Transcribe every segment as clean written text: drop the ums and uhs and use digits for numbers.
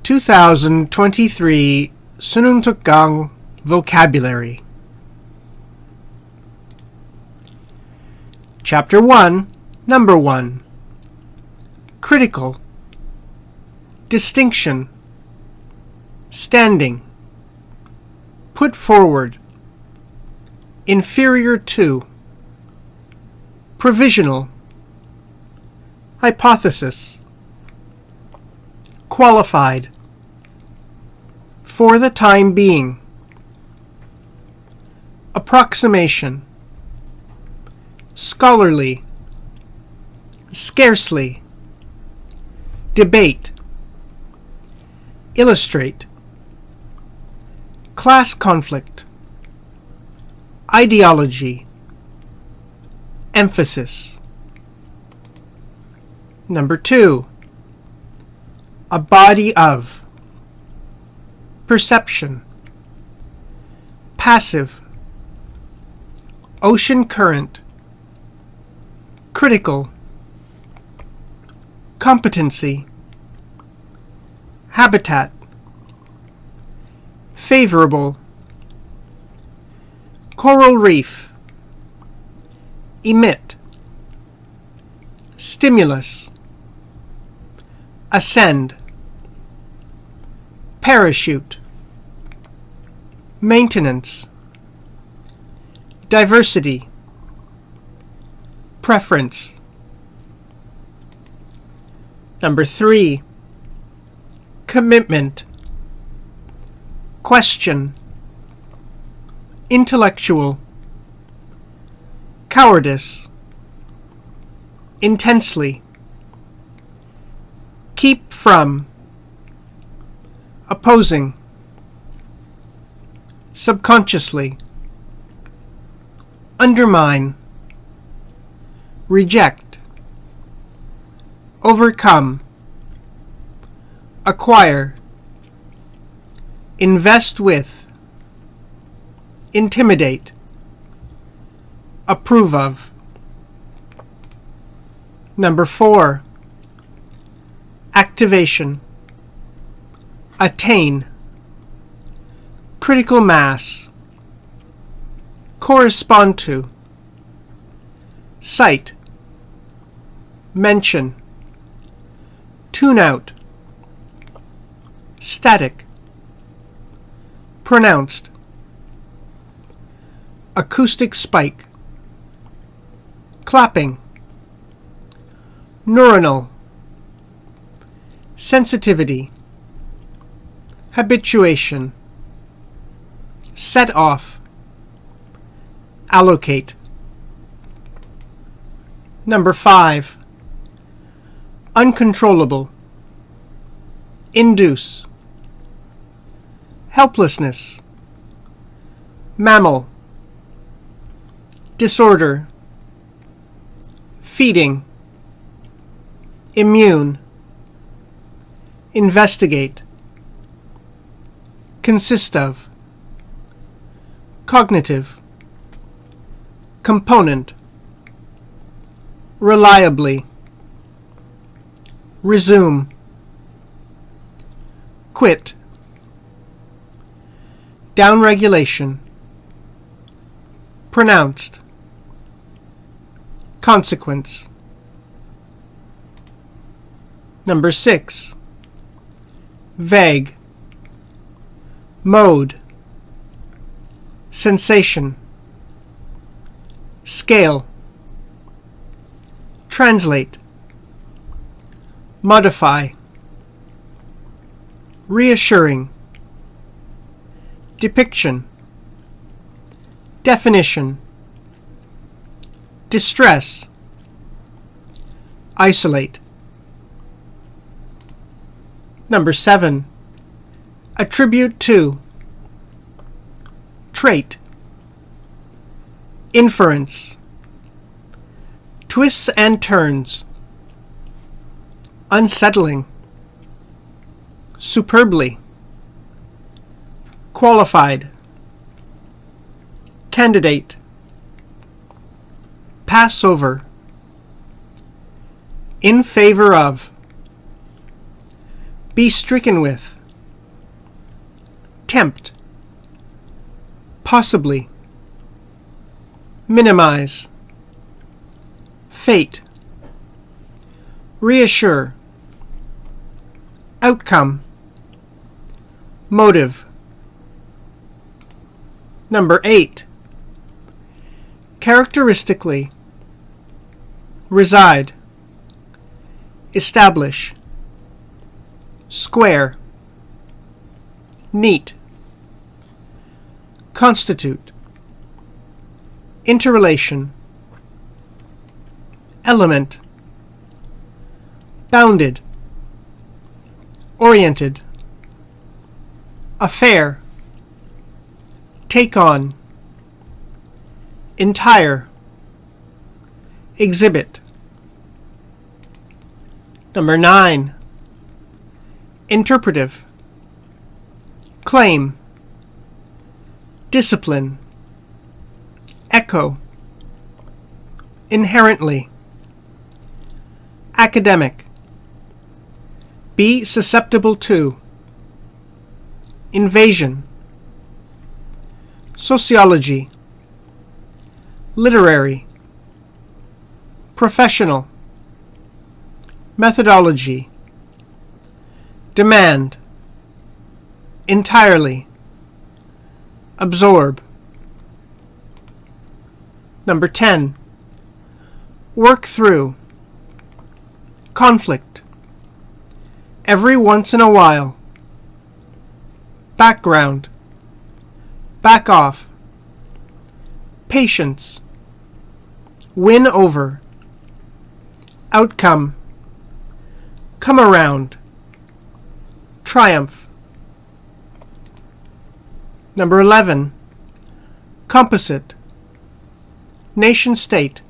2023 수능특강 Vocabulary. Chapter 1, Number 1. Critical. Distinction. Standing. Put forward. Inferior to. Provisional. Hypothesis. Qualified. For the time being. Approximation. Scholarly. Scarcely. Debate. Illustrate. Class conflict. Ideology. Emphasis. Number 2. A body of. Perception. Passive. Ocean current. Critical. Competency. Habitat. Favorable. Coral reef. Emit. Stimulus. Ascend. Parachute. Maintenance. Diversity. Preference. Number 3. Commitment. Question. Intellectual. Cowardice. Intensely. Keep from. Opposing. Subconsciously. Undermine. Reject. Overcome. Acquire. Invest with. Intimidate. Approve of. Number 4. Activation. Attain. Critical mass. Correspond to. Cite. Mention. Tune out. Static. Pronounced. Acoustic spike. Clapping. Neuronal. Sensitivity. Habituation. Set off. Allocate. Number 5. Uncontrollable. Induce. Helplessness. Mammal. Disorder. Feeding. Immune. Investigate. Consist of. Cognitive. Component. Reliably. Resume. Quit. Downregulation. Pronounced. Consequence. Number 6. Vague. Mode. Sensation. Scale. Translate. Modify. Reassuring. Depiction. Definition. Distress. Isolate. Number 7. Attribute to. Trait. Inference. Twists and turns. Unsettling. Superbly. Qualified. Candidate. Pass over. In favor of. Be stricken with. Tempt. Possibly. Minimize. Fate. Reassure. Outcome. Motive. Number 8. Characteristically. Reside. Establish. Square. Neat. Constitute. Interrelation. Element. Bounded. Oriented. Affair. Take on. Entire. Exhibit. Number 9. Interpretive. Claim. Discipline. Echo. Inherently. Academic. Be susceptible to. Invasion. Sociology. Literary. Professional. Methodology. Demand. Entirely. Absorb. Number 10. Work through. Conflict. Every once in a while. Background. Back off. Patience. Win over. Outcome. Come around. Triumph. Number 11. Composite. Nation-state.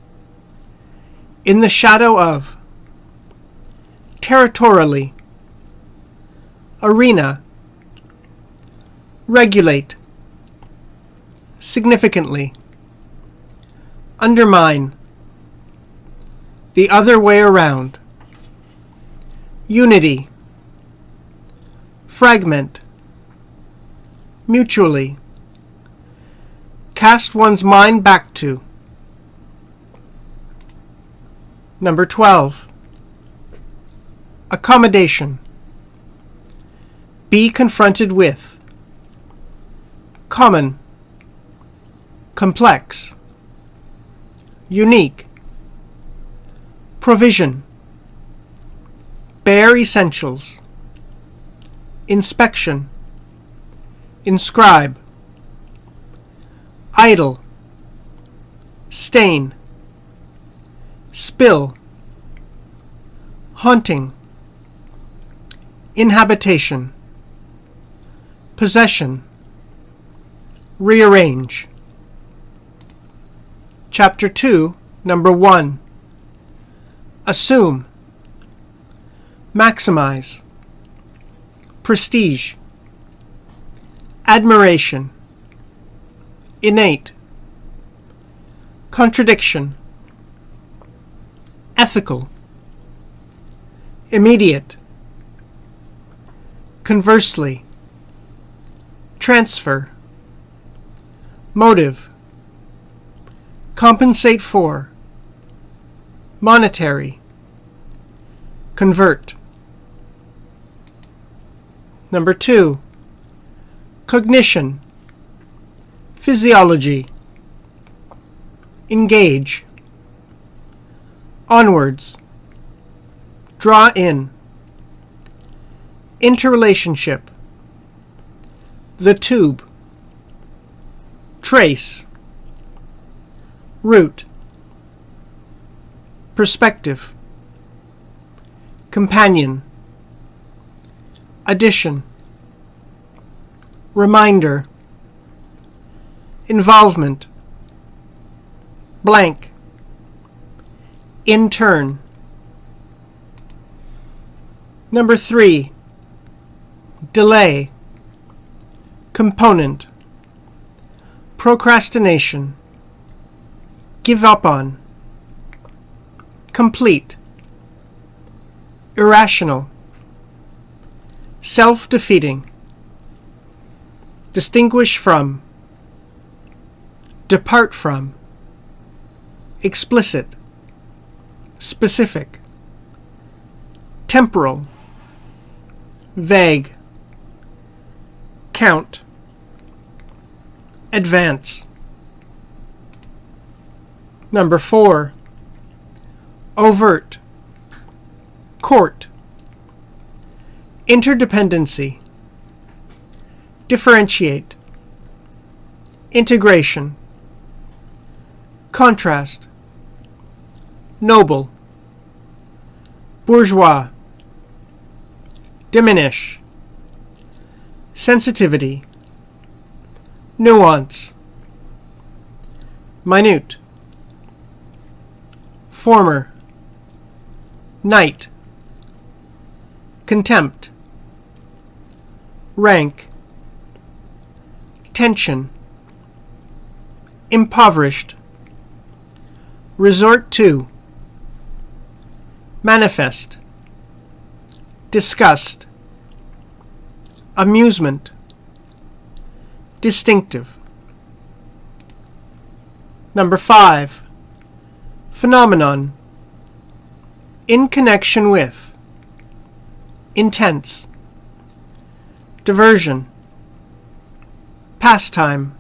In the shadow of. Territorially. Arena. Regulate. Significantly. Undermine. The other way around. Unity. Fragment. Mutually. Cast one's mind back to. Number 12. Accommodation. Be confronted with. Common. Complex. Unique. Provision. Bare essentials. Inspection. Inscribe. Idle. Stain. Spill. Haunting. Inhabitation. Possession. Rearrange. Chapter 2, Number 1. Assume. Maximize. Prestige. Admiration. Innate. Contradiction. Ethical. Immediate. Conversely. Transfer. Motive. Compensate for. Monetary. Convert. Number 2. Cognition. Physiology. Engage. Onwards. Draw in. Interrelationship. The tube. Trace. Root. Perspective. Companion. Addition. Reminder. Involvement. Blank. Intern. Number 3. Delay. Component. Procrastination. Give up on. Complete. Irrational. self-defeating, distinguish from, depart from, explicit, specific, temporal, vague, count, advance. Number 4. Overt, court, interdependency, differentiate, integration, contrast, noble, bourgeois, diminish, sensitivity, nuance, minute, former, night, contempt, rank, tension, impoverished, resort to, manifest, disgust, amusement, distinctive. Number 5. Phenomenon, in connection with, intense, diversion, pastime,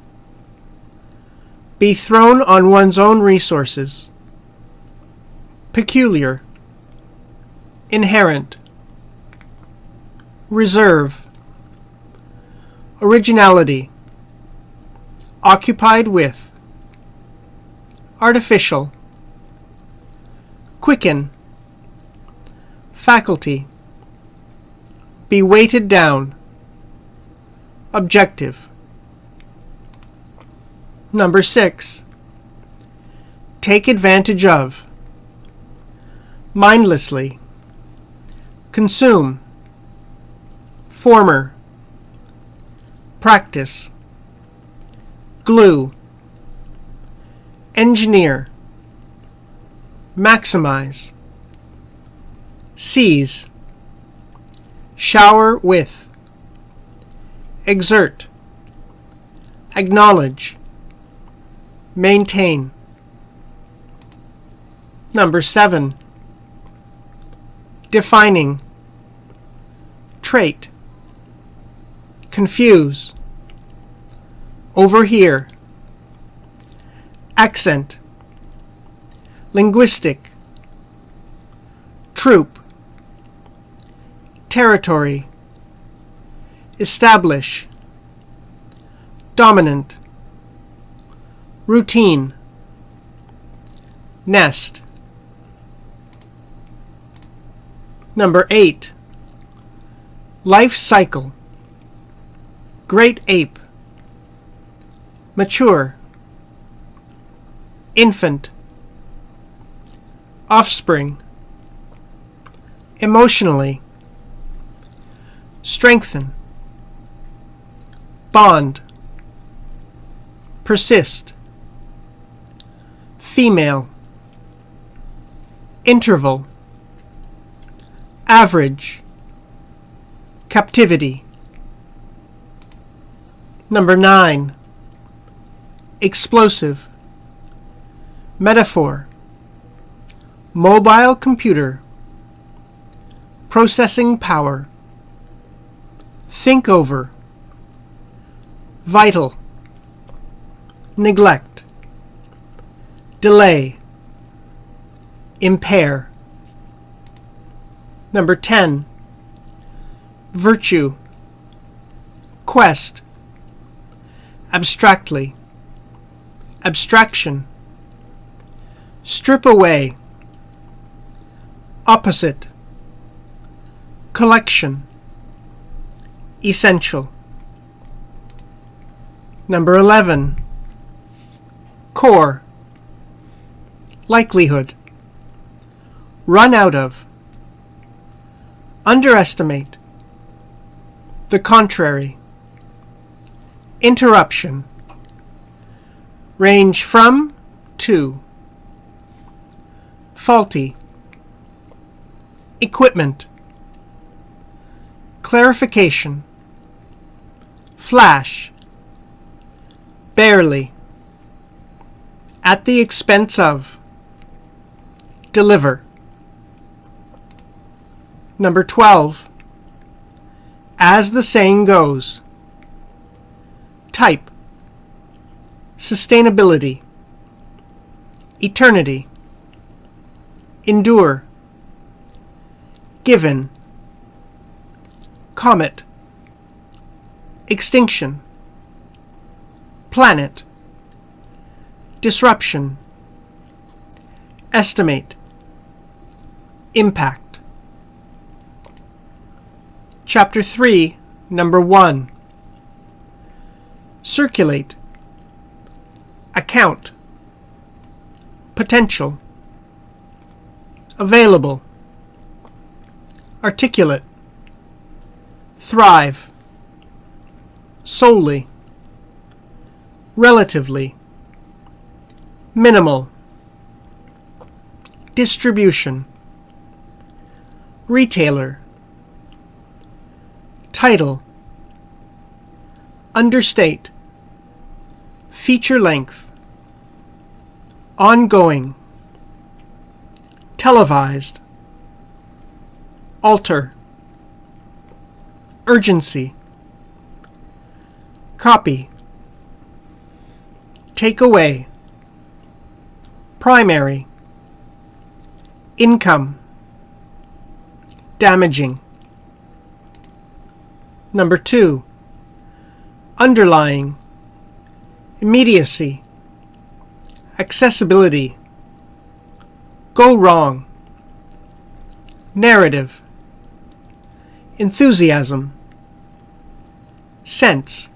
be thrown on one's own resources, peculiar, inherent, reserve, originality, occupied with, artificial, quicken, faculty, be weighted down, objective. Number 6. Take advantage of, mindlessly, consume, former, practice, glue, engineer, maximize, seize, shower with, exert, acknowledge, maintain. Number 7. Defining, trait, confuse, overhear, accent, linguistic, troop, territory, establish, dominant, routine, nest. Number 8. Life cycle, great ape, mature, infant, offspring, emotionally, strengthen, bond, persist, female, interval, average, captivity. Number 9. Explosive, metaphor, mobile computer, processing power, think over, vital, neglect, delay, impair. Number 10. Virtue, quest, abstractly, abstraction, strip away, opposite, collection, essential. Number 11. Core, likelihood, run out of, underestimate, the contrary, interruption, range from, to, faulty, equipment, clarification, flash, barely, at the expense of, deliver. Number 12. As the saying goes, type, sustainability, eternity, endure, given, comet, extinction, planet, disruption, estimate, impact. Chapter 3, Number 1. Circulate, account, potential, available, articulate, thrive, solely, relatively, minimal, distribution, retailer, title, understate, feature length, ongoing, televised, alter, urgency, copy, take away, primary, income, damaging. Number 2. Underlying, immediacy, accessibility, go wrong, narrative, enthusiasm, sense,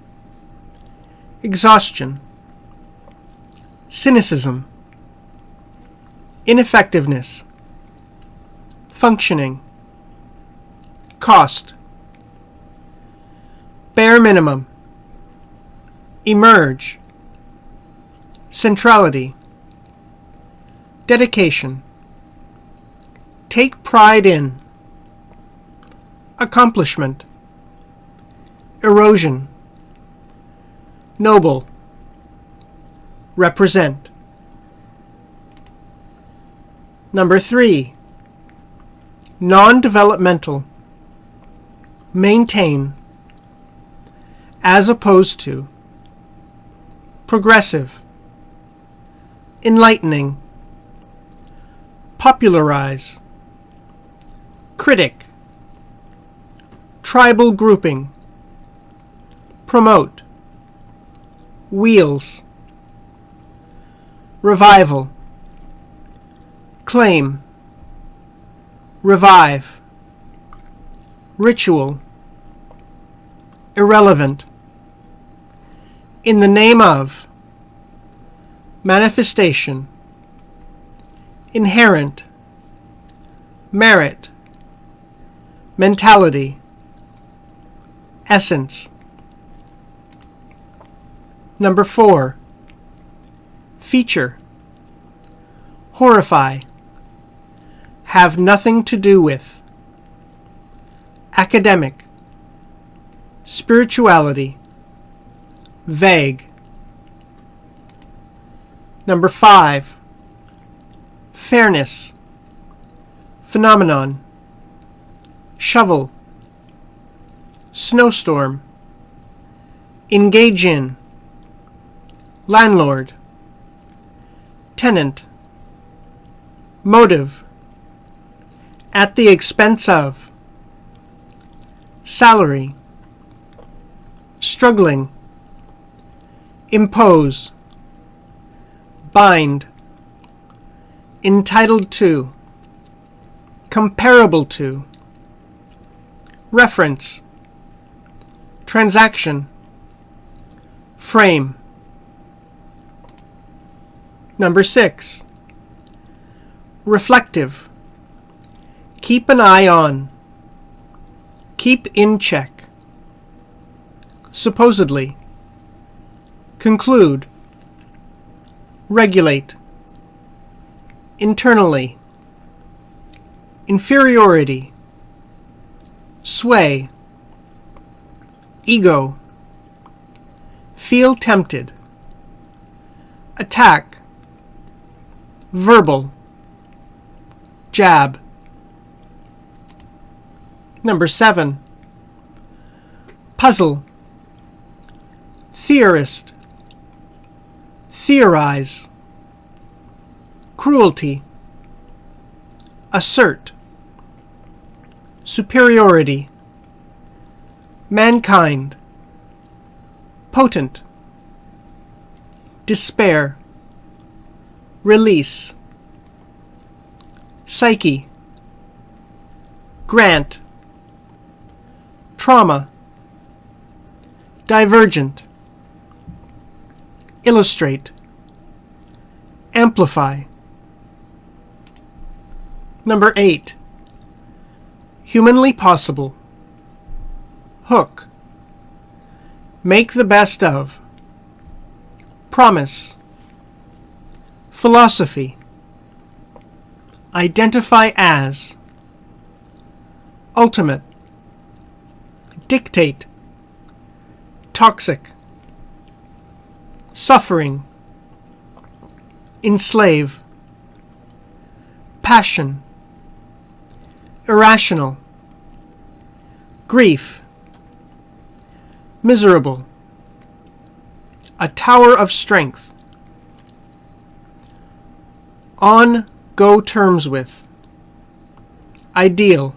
exhaustion, cynicism, ineffectiveness, functioning, cost, bare minimum, emerge, centrality, dedication, take pride in, accomplishment, erosion, noble, represent. Number 3. Non-developmental, maintain, as opposed to, progressive, enlightening, popularize, critic, tribal grouping, promote, wheels, revival, claim, revive, ritual, irrelevant, in the name of, manifestation, inherent, merit, mentality, essence. Number 4. Feature, horrify, have nothing to do with, academic, spirituality, vague. Number 5. Fairness, phenomenon, shovel, snowstorm, engage in, landlord, tenant, motive, at the expense of, salary, struggling, impose, bind, entitled to, comparable to, reference, transaction, frame. Number 6. Reflective, keep an eye on, keep in check, supposedly, conclude, regulate, internally, inferiority, sway, ego, feel tempted, attack, verbal, jab. Number 7. Puzzle, theorist, theorize, cruelty, assert, superiority, mankind, potent, despair, release, psyche, grant, trauma, divergent, illustrate, amplify. Number 8. Humanly possible, hook, make the best of, promise, philosophy, identify as, ultimate, dictate, toxic, suffering, enslave, passion, irrational, grief, miserable, a tower of strength, on go terms with, ideal.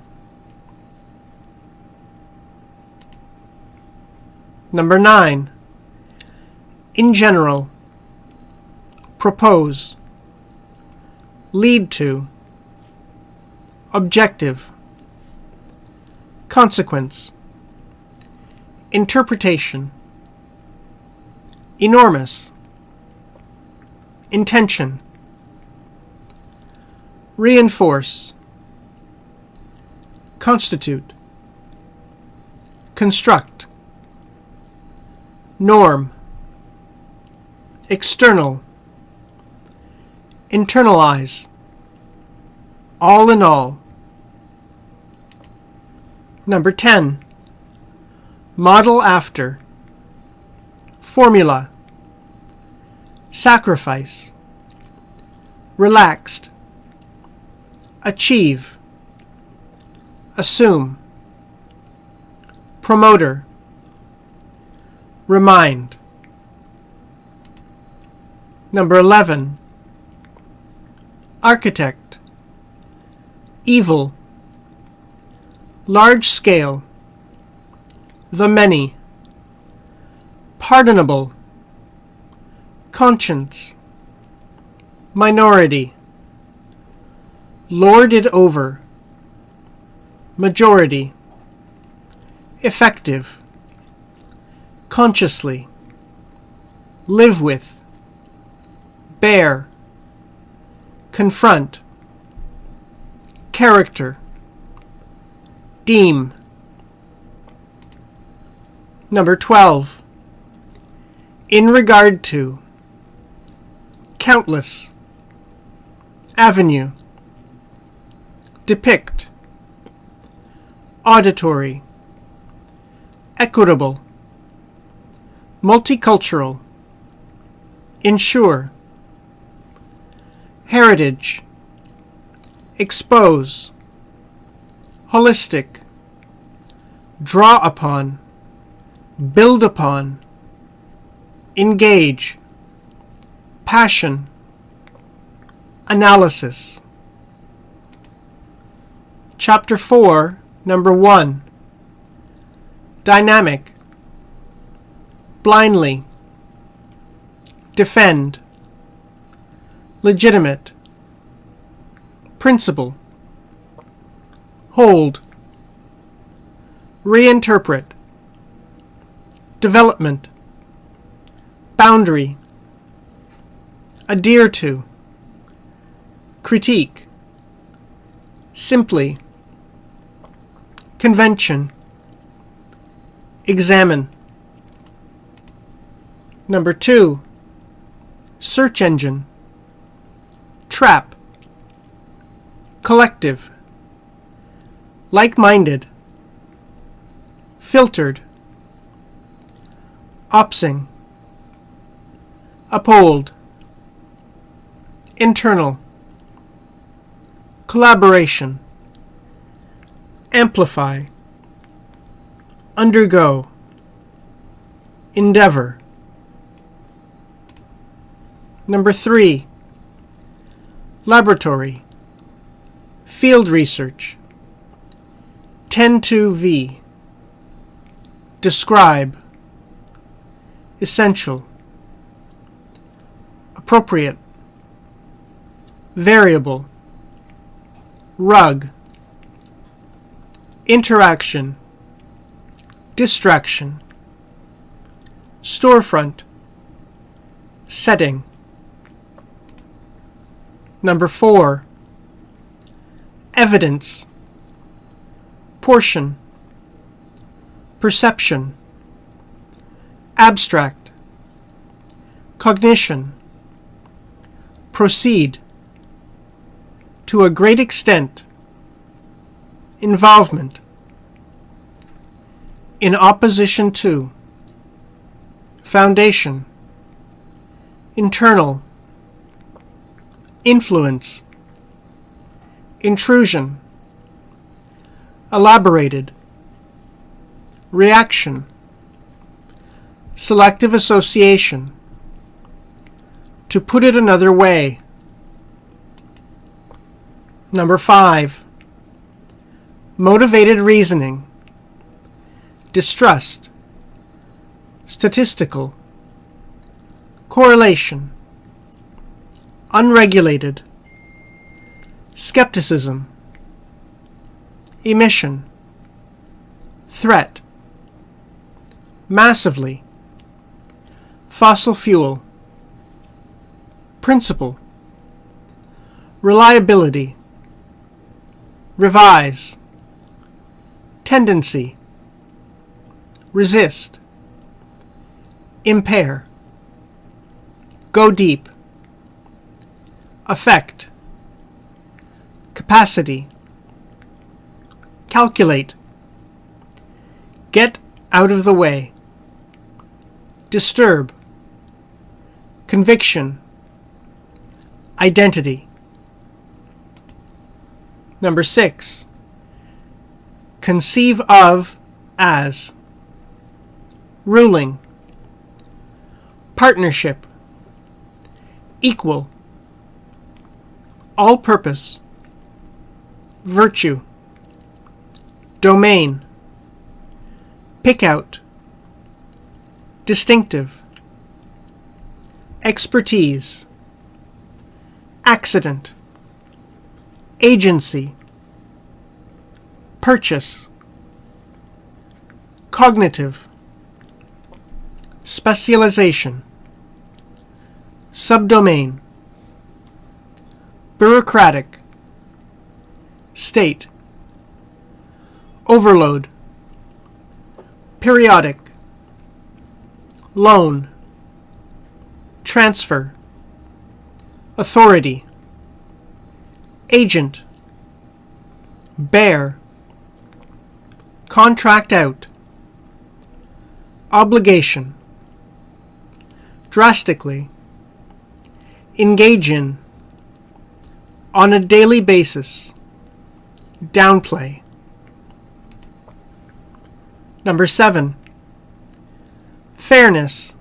Number 9. In general, propose, lead to, objective, consequence, interpretation, enormous, intention, reinforce, constitute, construct, norm, external, internalize, all in all. Number 10. Model after, formula, sacrifice, relaxed, achieve, assume, promoter, remind. Number 11. Architect, evil, large scale, the many, pardonable, conscience, minority, lorded over, majority, effective, consciously, live with, bear, confront, character, deem. Number 12. In regard to, countless, avenue, depict, auditory, equitable, multicultural, ensure, heritage, expose, holistic, draw upon, build upon, engage, passion, analysis. Chapter 4, Number 1. Dynamic, blindly, defend, legitimate, principle, hold, reinterpret, development, boundary, adhere to, critique, simply, convention, examine. Number 2. Search engine, trap, collective, like-minded, filtered, əઃpoʊzɪŋ, uphold, internal, collaboration, amplify, undergo, endeavor. Number 3, laboratory, field research. 10-2V, describe, essential, appropriate, variable, rug, interaction, distraction, storefront, setting. Number 4, evidence, portion, perception, abstract, cognition, proceed, to a great extent, involvement, in opposition to, foundation, internal, influence, intrusion, elaborated, reaction, selective association, to put it another way. Number 5, motivated reasoning, distrust, statistical, correlation, unregulated, skepticism, emission, threat, massively, fossil fuel, principle, reliability, revise, tendency, resist, impair, go deep, affect, capacity, calculate, get out of the way, disturb, conviction, identity. Number 6, conceive of as, ruling, partnership, equal, all-purpose, virtue, domain, pick out, distinctive, expertise, accident, agency, purchase, cognitive, specialization, subdomain, bureaucratic, state, overload, periodic, loan, transfer, authority, agent, bear, contract out, obligation, drastically, engage in, on a daily basis, downplay. Number 7, fairness,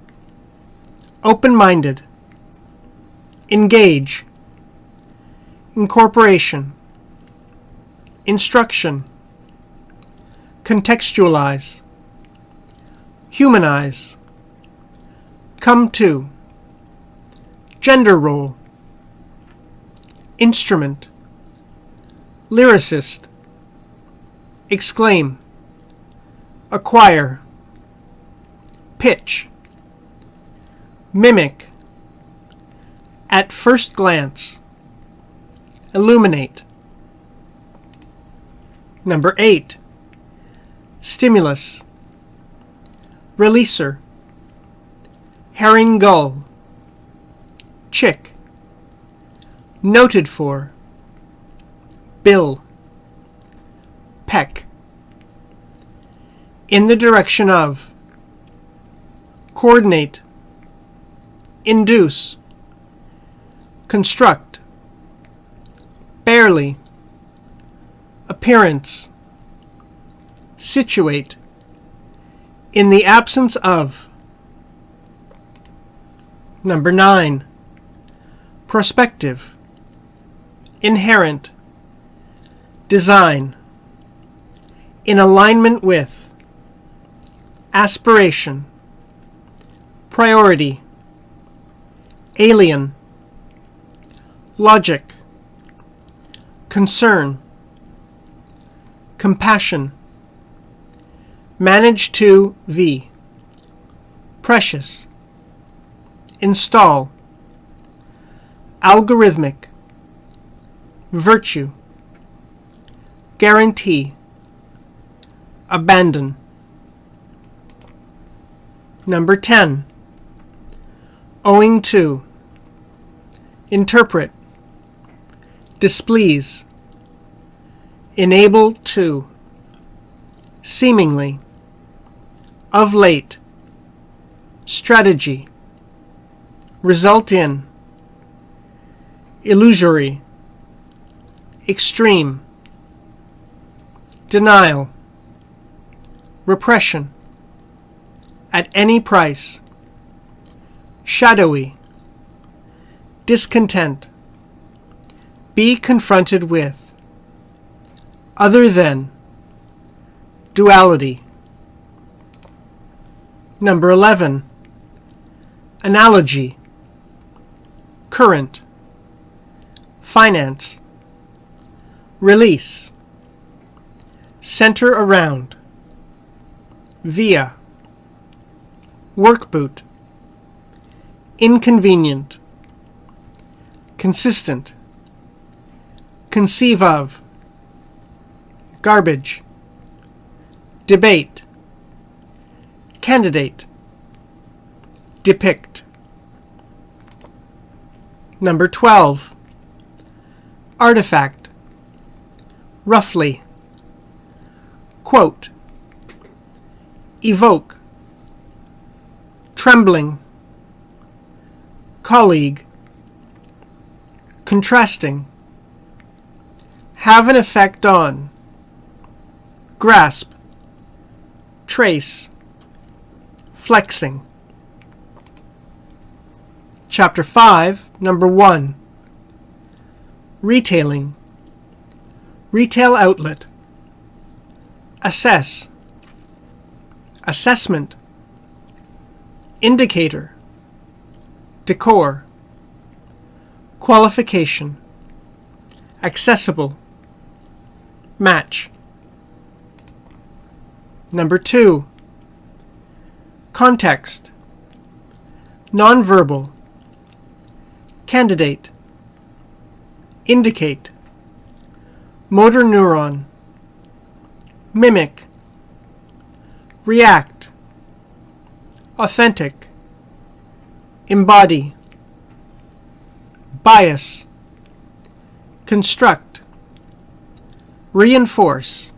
open-minded, engage, incorporation, instruction, contextualize, humanize, come to, gender role, instrument, lyricist, exclaim, acquire, pitch, mimic, at first glance, illuminate. Number 8, stimulus, releaser, herring gull, chick, noted for, bill, peck, in the direction of, coordinate, induce, construct, barely, appearance, situate, in the absence of. Number 9. Prospective, inherent, design, in alignment with, aspiration, priority, alien, logic, concern, compassion, manage to v, precious, install, algorithmic, virtue, guarantee, abandon. Number 10. Owing to, interpret, displease, enable to, seemingly, of late, strategy, result in, illusory, extreme, denial, repression, at any price, shadowy, discontent, be confronted with, other than, duality. Number 11. Analogy, current, finance, release, center around, via, work boot, inconvenient, consistent, conceive of, garbage, debate, candidate, depict. Number 12. Artifact, roughly, quote, evoke, trembling, colleague, contrasting, have an effect on, grasp, trace, flexing. Chapter 5, Number 1. Retailing, retail outlet, assess, assessment, indicator, decor, qualification, accessible, match. Number 2. Context, nonverbal, candidate, indicate, motor neuron, mimic, react, authentic, embody, bias, construct, reinforce,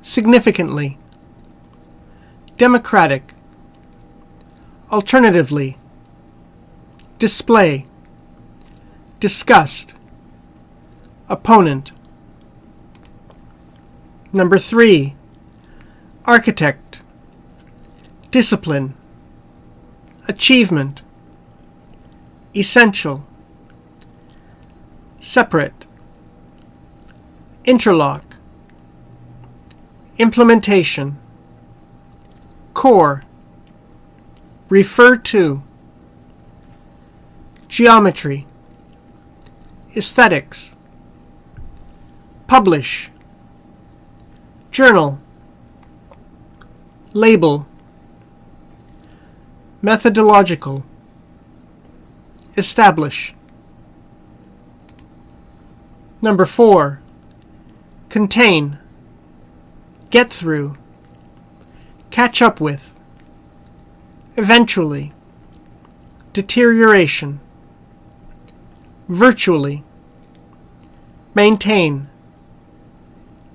significantly, democratic, alternatively, display, disgust, opponent. Number 3. Architect, discipline, achievement, essential, separate, interlock, implementation, core, refer to, geometry, aesthetics, publish, journal, label, methodological, establish. Number 4. Contain, get through, catch up with, eventually, deterioration, virtually, maintain,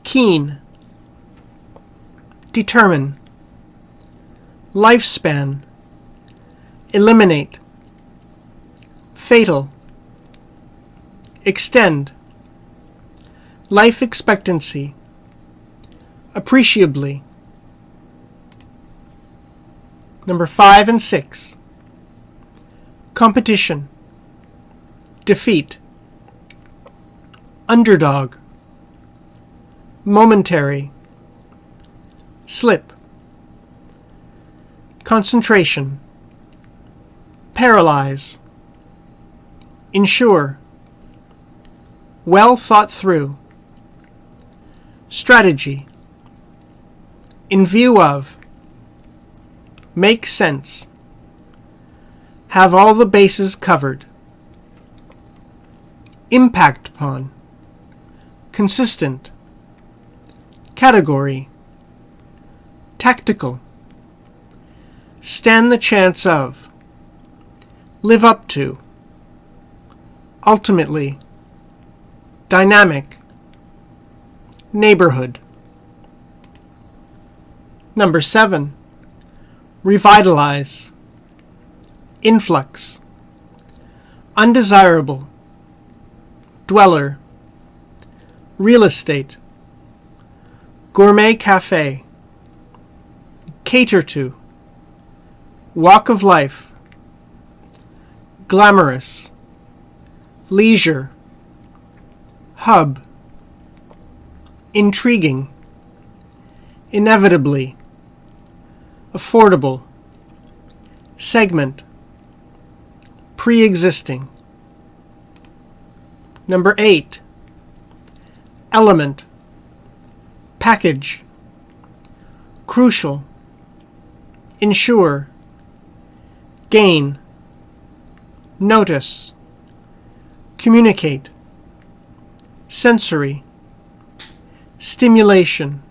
keen, determine, lifespan, eliminate, fatal, extend, life expectancy, appreciably. Number 5 and 6. Competition, defeat, underdog, momentary, slip, concentration, paralyze, ensure, well thought through, strategy, in view of, make sense, have all the bases covered, impact upon, consistent, category, tactical, stand the chance of, live up to, ultimately, dynamic, neighborhood. Number 7. Revitalize, influx, undesirable, dweller, real estate, gourmet cafe, cater to, walk of life, glamorous, leisure, hub, intriguing, inevitably, affordable, segment, pre-existing. Number 8. Element, package, crucial, ensure, gain, notice, communicate, sensory, stimulation,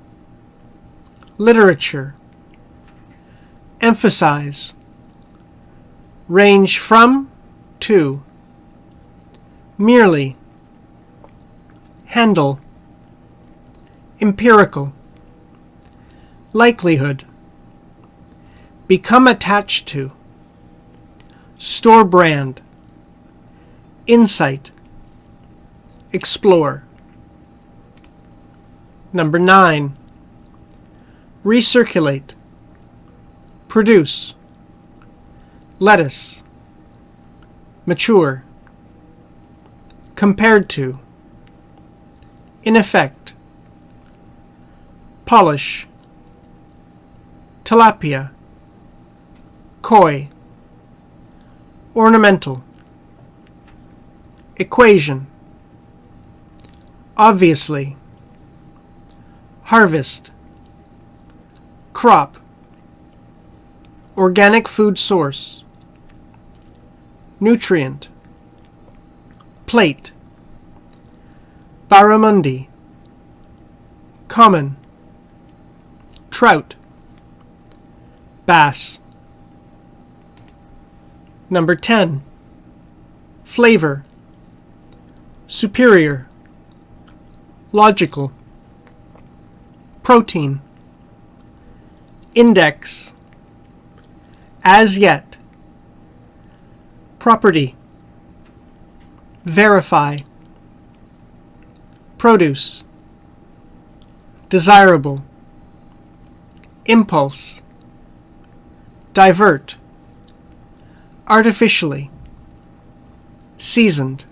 literature, emphasize, range from, to, merely, handle, empirical, likelihood, become attached to, store brand, insight, explore. Number 9. Recirculate, produce, lettuce, mature, compared to, in effect, polish, tilapia, koi, ornamental, equation, obviously, harvest, crop, organic food source, nutrient, plate, barramundi, common, trout, bass. Number 10. Flavor, superior, logical, protein, index, as yet, property, verify, produce, desirable, impulse, divert, artificially, seasoned.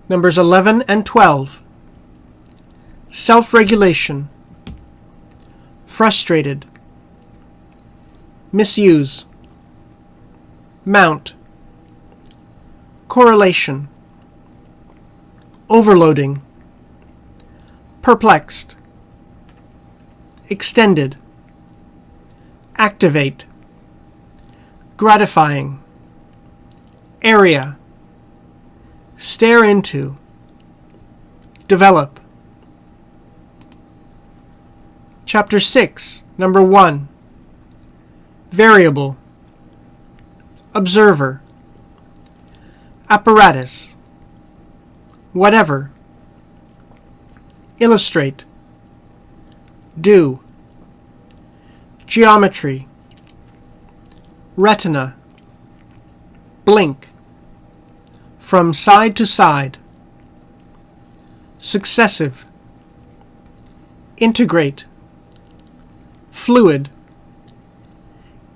Numbers 11 and 12. Self-regulation, frustrated, misuse, mount, correlation, overloading, perplexed, extended, activate, gratifying, area, stare into, develop. Chapter 6, Number 1. Variable, observer, apparatus, whatever, illustrate, do, geometry, retina, blink, from side to side, successive, integrate, fluid,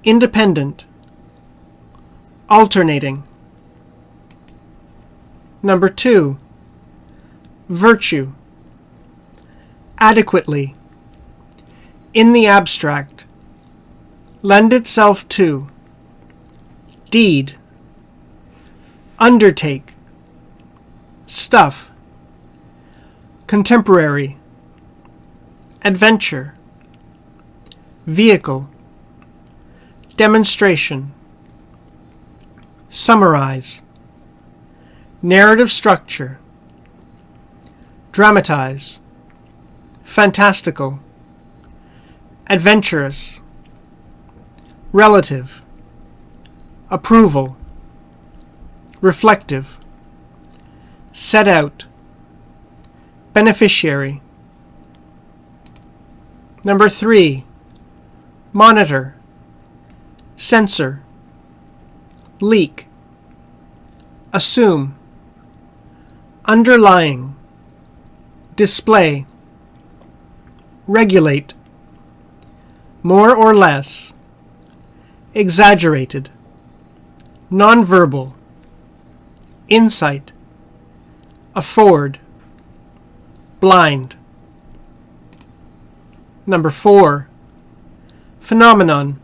independent, alternating. Number 2, virtue, adequately, in the abstract, lend itself to, deed, undertake, stuff, contemporary, adventure, vehicle, demonstration, summarize, narrative structure, dramatize, fantastical, adventurous, relative, approval, reflective, set out, beneficiary. Number 3, monitor, censor, leak, assume, underlying, display, regulate, more or less, exaggerated, nonverbal, insight, afford, blind. Number 4, phenomenon,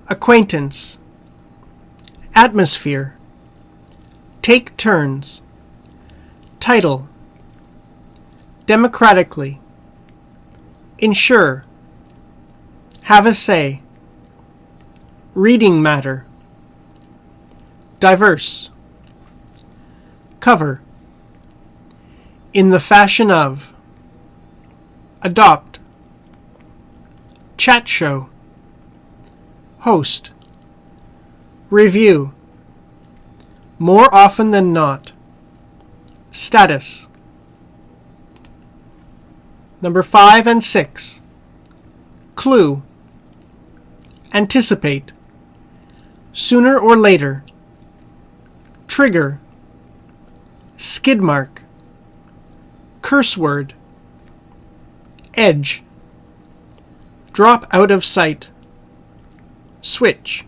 acquaintance, atmosphere, take turns, title, democratically, ensure, have a say, reading matter, diverse, cover, in the fashion of, adopt, chat show, host, review, more often than not, status. Number 5 and 6, clue, anticipate, sooner or later, trigger, skid mark, curse word, edge, drop out of sight, switch,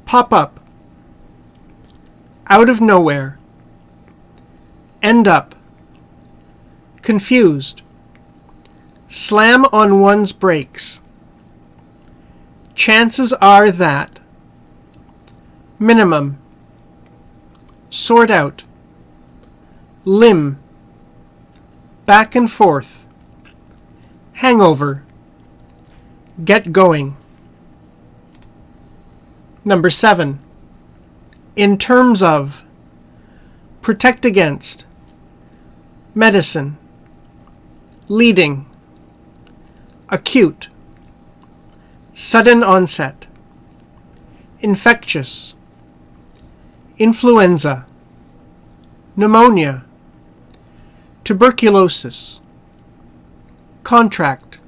pop up, out of nowhere, end up, confused, slam on one's brakes, chances are that, minimum, sort out, limb, back and forth, hangover, get going. Number 7, in terms of, protect against, medicine, leading, acute, sudden onset, infectious, influenza, pneumonia, tuberculosis, contract,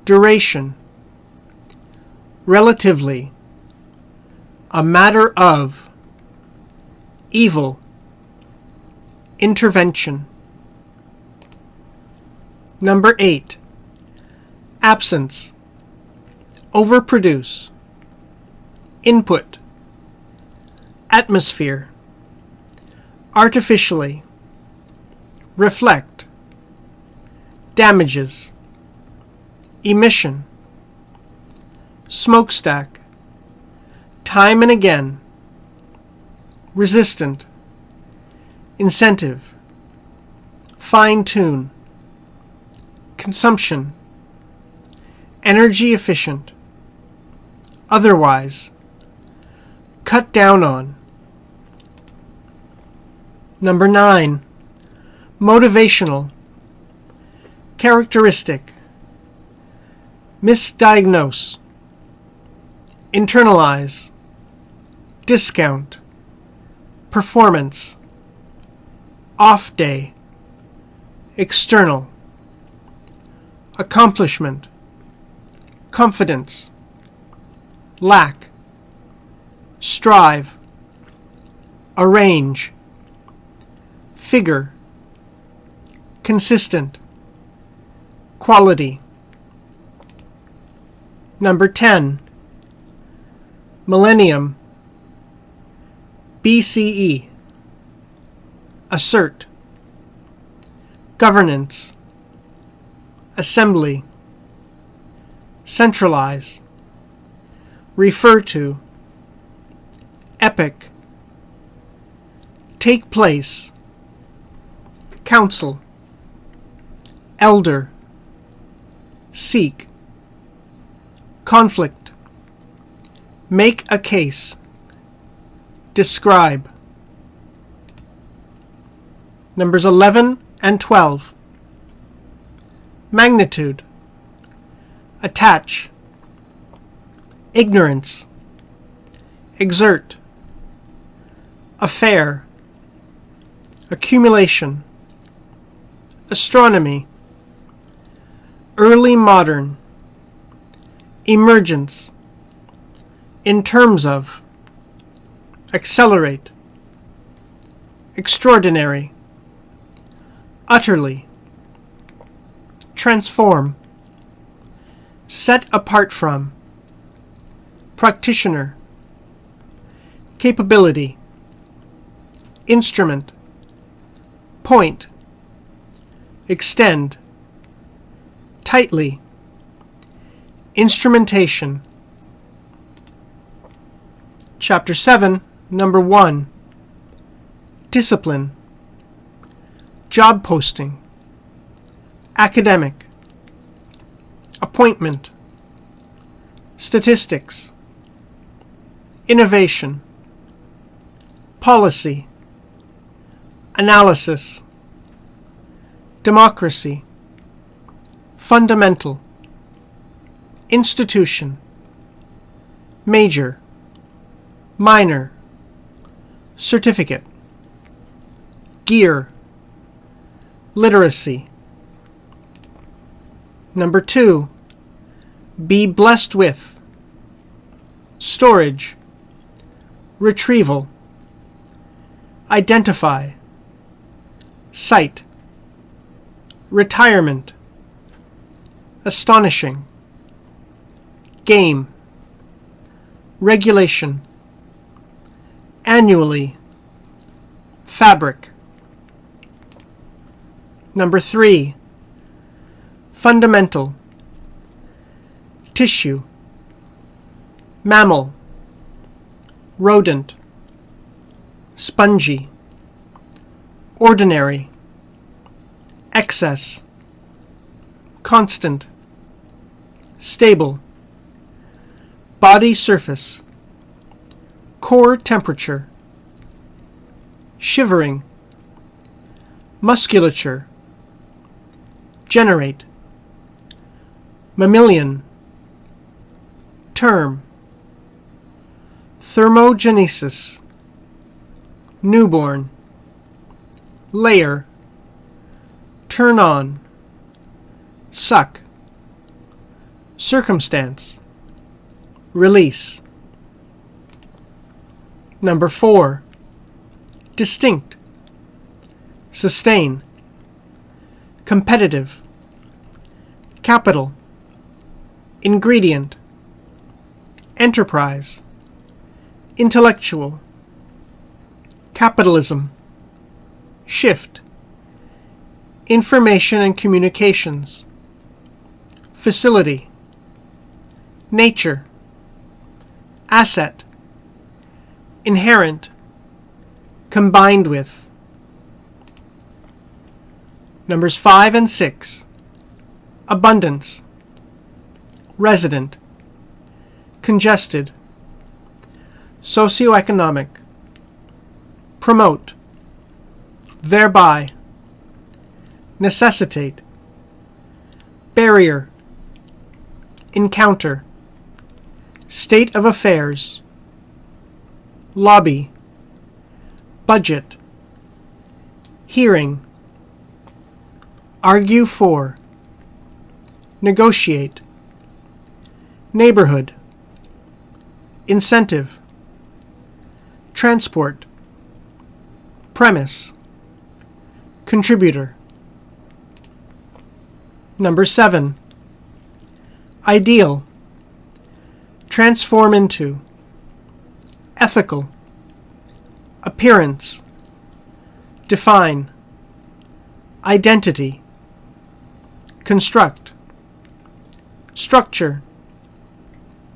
duration, relatively, a matter of, evil, intervention. Number 8, absence, overproduce, input, atmosphere, artificially, reflect, damages, emission, smokestack, time and again, resistant, incentive, fine-tune, consumption, energy efficient, otherwise, cut down on. Number 9, motivational, characteristic, misdiagnose, internalize, discount, performance, off day, external, accomplishment, confidence, lack, strive, arrange, figure, consistent, quality. Number 10. Millennium, BCE, assert, governance, assembly, centralize, refer to, epic, take place, counsel, elder, seek, conflict, make a case, describe. Numbers 11 and 12. Magnitude, attach, ignorance, exert, affair, accumulation, astronomy, early modern, emergence, in terms of, accelerate, extraordinary, utterly, transform, set apart from, practitioner, capability, instrument, point, extend, tightly, instrumentation. Chapter 7, Number 1. Discipline, job posting, academic, appointment, statistics, innovation, policy, analysis, democracy, fundamental, institution, major, minor, certificate, gear, literacy. Number 2. Be blessed with, storage, retrieval, identify, sight, retirement, astonishing, game, regulation, annually, fabric. Number 3. Fundamental, tissue, mammal, rodent, spongy, ordinary, excess, constant, stable, body surface, core temperature, shivering, musculature, generate, mammalian, term, thermogenesis, newborn, layer, turn on, suck, circumstance, release. Number 4. Distinct, sustain, competitive, capital, ingredient, enterprise, intellectual, capitalism, shift, information and communications, facility, nature, asset, inherent, combined with. Numbers 5 and 6. Abundance, resident, congested, socioeconomic, promote, thereby, necessitate, barrier, encounter, state of affairs, lobby, budget, hearing, argue for, negotiate, neighborhood, incentive, transport, premise, contributor. Number 7. Ideal, transform into, ethical, appearance, define, identity, construct, structure,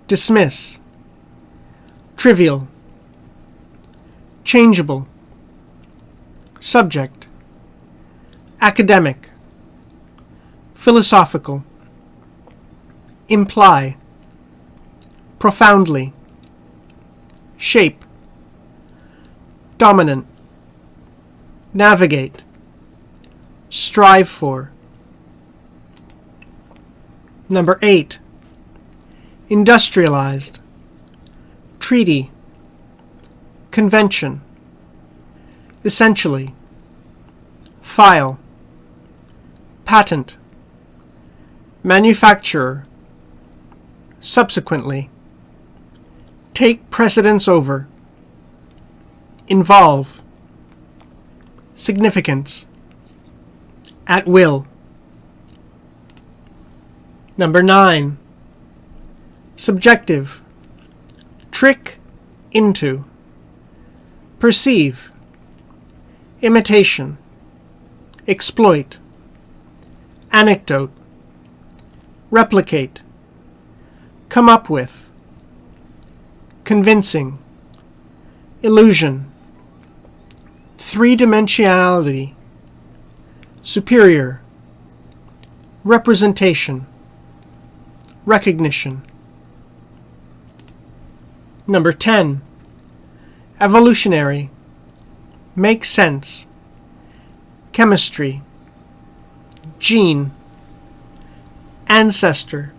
dismiss, trivial, changeable, subject, academic, philosophical, imply, profoundly, shape, dominant, navigate, strive for. Number 8. Industrialized, treaty, convention, essentially, file, patent, manufacturer, subsequently, take precedence over, involve, significance, at will. Number 9. Subjective, trick into, perceive, imitation, exploit, anecdote, replicate, come up with, convincing, illusion, three-dimensionality, superior, representation, recognition. Number 10. Evolutionary, make sense, chemistry, gene, ancestor,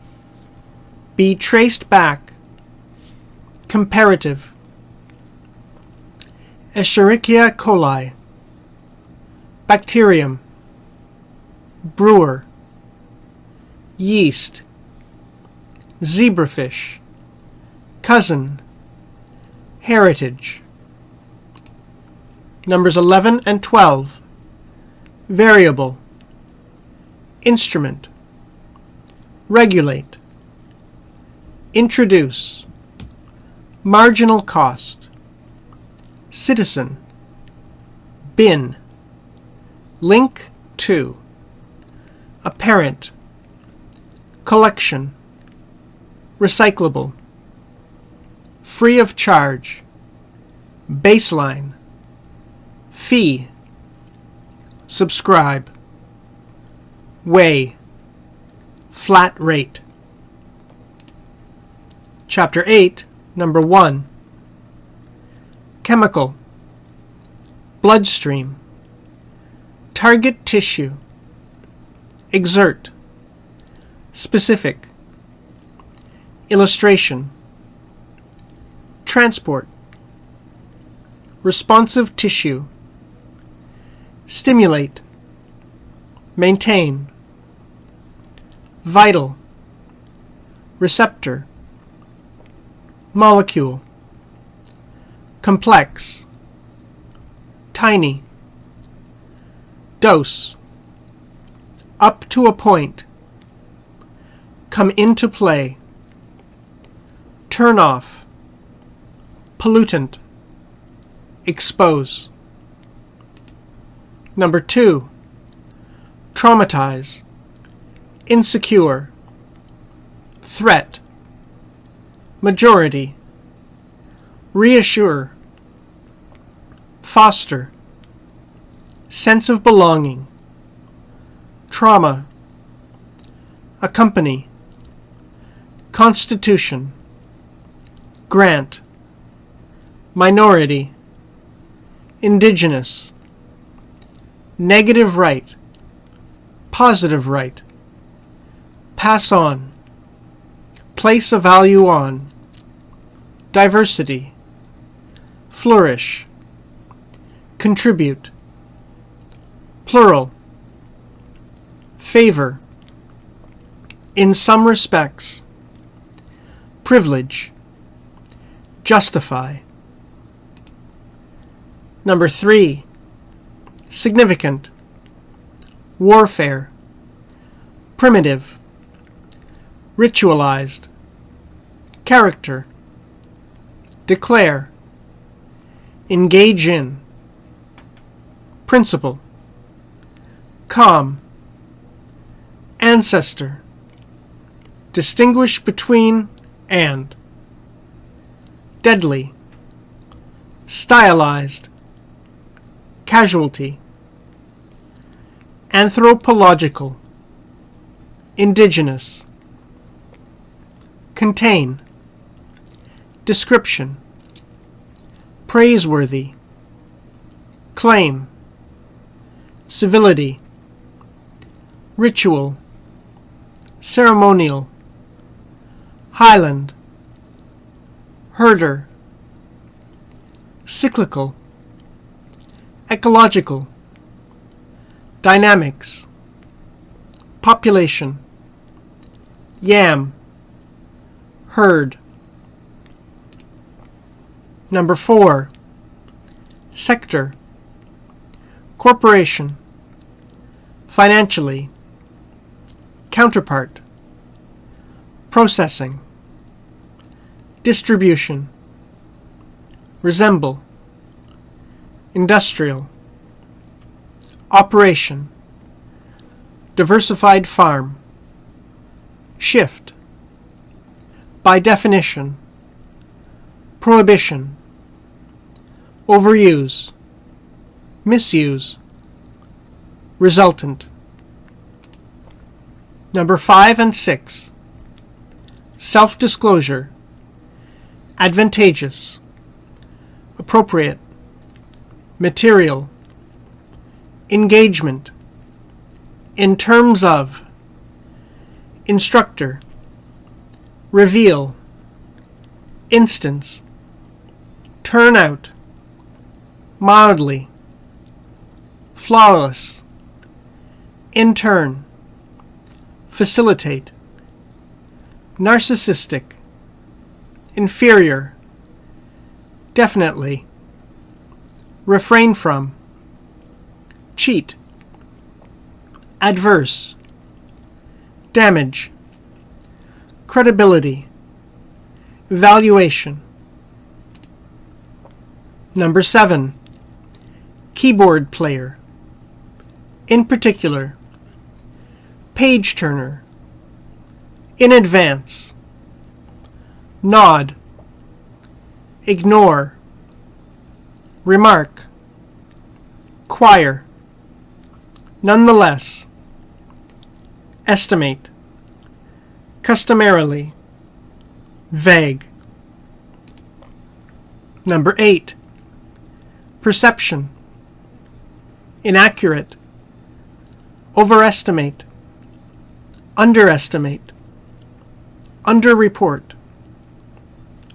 be traced back, comparative, Escherichia coli, bacterium, brewer, yeast, zebrafish, cousin, heritage. Numbers 11 and 12. Variable, instrument, regulate, introduce, marginal cost, citizen, bin, link to, apparent, collection, recyclable, free of charge, baseline, fee, subscribe, weigh, flat rate. Chapter 8, Number 1. Chemical, bloodstream, target tissue, exert, specific, illustration, transport, responsive tissue, stimulate, maintain, vital, receptor, molecule, complex, tiny, dose, up to a point, come into play, turn off, pollutant, expose. Number 2. Traumatize, insecure, threat, majority, reassure, foster, sense of belonging, trauma, accompany, constitution, grant, minority, indigenous, negative right, positive right, pass on, place a value on, diversity, flourish, contribute, plural, favor, in some respects, privilege, justify. Number 3, significant, warfare, primitive, ritualized, character, declare, engage in, principle, calm, ancestor, distinguish between and, deadly, stylized, casualty, anthropological, indigenous, contain, description, praiseworthy, claim, civility, ritual, ceremonial, highland, herder, cyclical, ecological, dynamics, population, yam, herd. Number 4, sector, corporation, financially, counterpart, processing, distribution, resemble, industrial, operation, diversified farm, shift, by definition, prohibition, overuse, misuse, resultant. Number 5 and 6, self-disclosure, advantageous, appropriate, material, engagement, in terms of, instructor, reveal, instance, turn out, mildly, flawless, intern, facilitate, narcissistic, inferior, definitely, refrain from, cheat, adverse, damage, credibility, valuation. Number 7, keyboard player, in particular, page turner, in advance, nod, ignore, remark, choir, nonetheless, estimate, customarily, vague. Number 8, perception, inaccurate, overestimate, underestimate, underreport,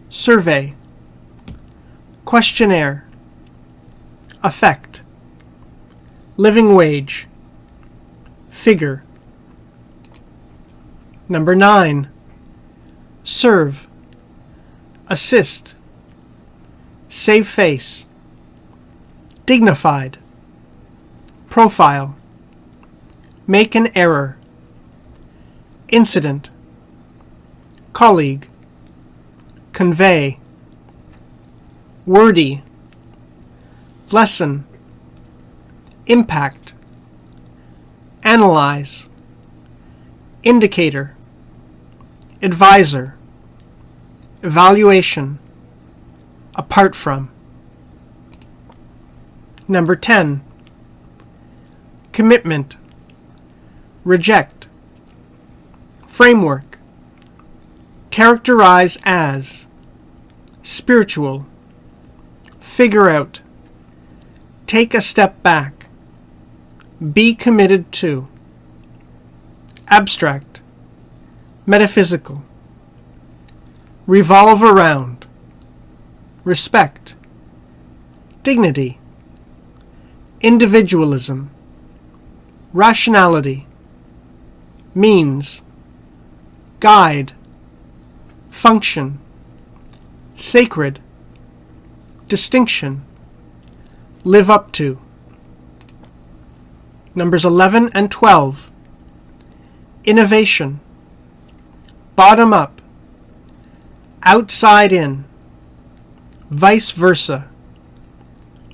survey, questionnaire, affect, living wage, figure. Number 9, serve, assist, save face, dignified, profile, make an error, incident, colleague, convey, wordy, lesson, impact, analyze, indicator, advisor, evaluation, apart from. Number 10, commitment, reject, framework, characterize as, spiritual, figure out, take a step back, be committed to, abstract, metaphysical, revolve around, respect, dignity, individualism, rationality, means, guide, function, sacred, distinction, live up to. Numbers 11 and 12. Innovation, bottom up, outside in, vice versa,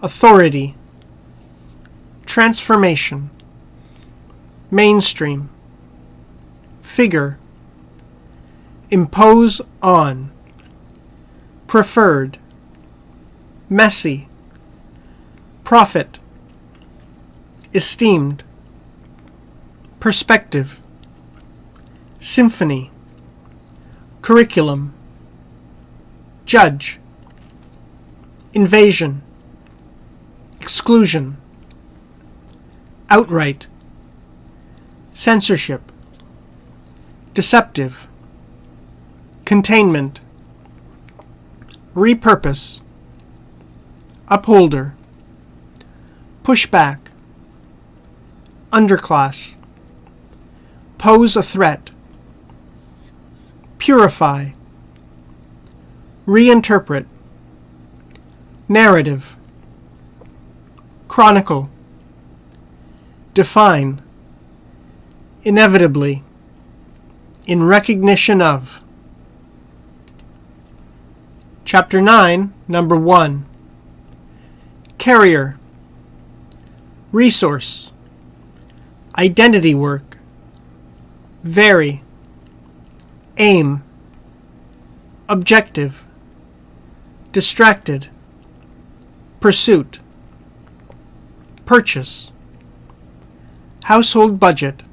authority, transformation, mainstream, figure, impose on, preferred, messy, profit, esteemed, perspective, symphony, curriculum, judge, invasion, exclusion, outright, censorship, deceptive, containment, repurpose, upholder, pushback, underclass, pose a threat, purify, reinterpret, narrative, chronicle, define, inevitably, in recognition of. Chapter 9, Number 1. Carrier, resource, identity work, vary, aim, objective, distracted, pursuit, purchase, household budget,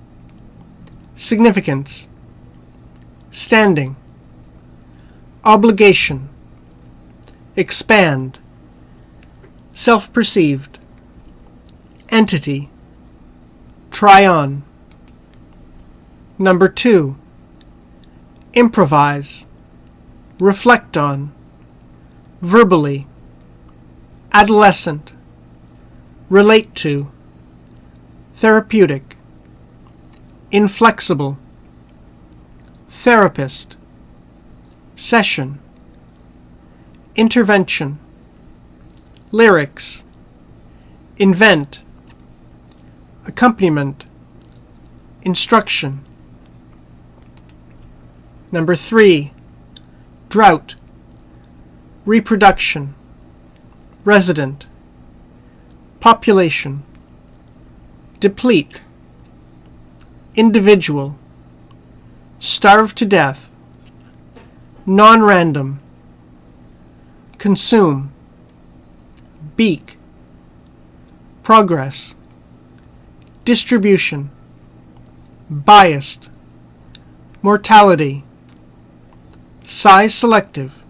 significance, standing, obligation, expand, self-perceived, entity, try on. Number 2. Improvise, reflect on, verbally, adolescent, relate to, therapeutic, inflexible, therapist, session, intervention, lyrics, invent, accompaniment, instruction. Number 3. Drought, reproduction, resident, population, deplete, individual, starve to death, non-random, consume, beak, progress, distribution, biased, mortality, size selective,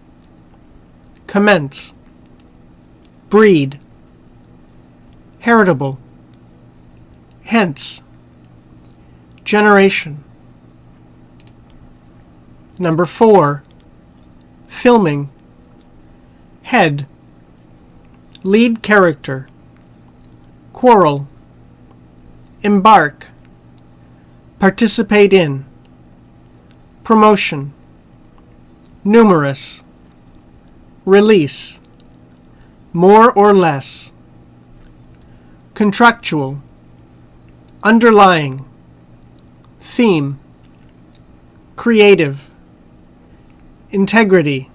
commence, breed, heritable, hence, generation. Number 4. Filming, head, lead character, quarrel, embark, participate in, promotion, numerous, release, more or less, contractual, underlying, theme, creative, integrity,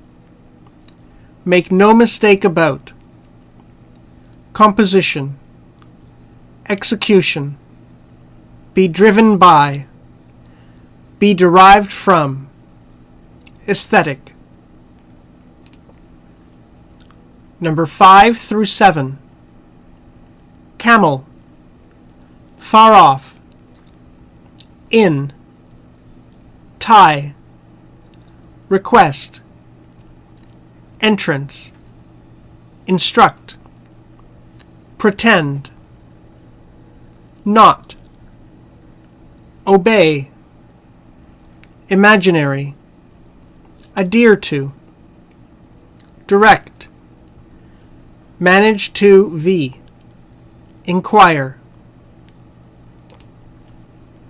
make no mistake about, composition, execution, be driven by, be derived from, aesthetic. Number 5 through 7. Camel, far off, in, tie, request, entrance, instruct, pretend, not, obey, imaginary, adhere to, direct, manage to v, inquire.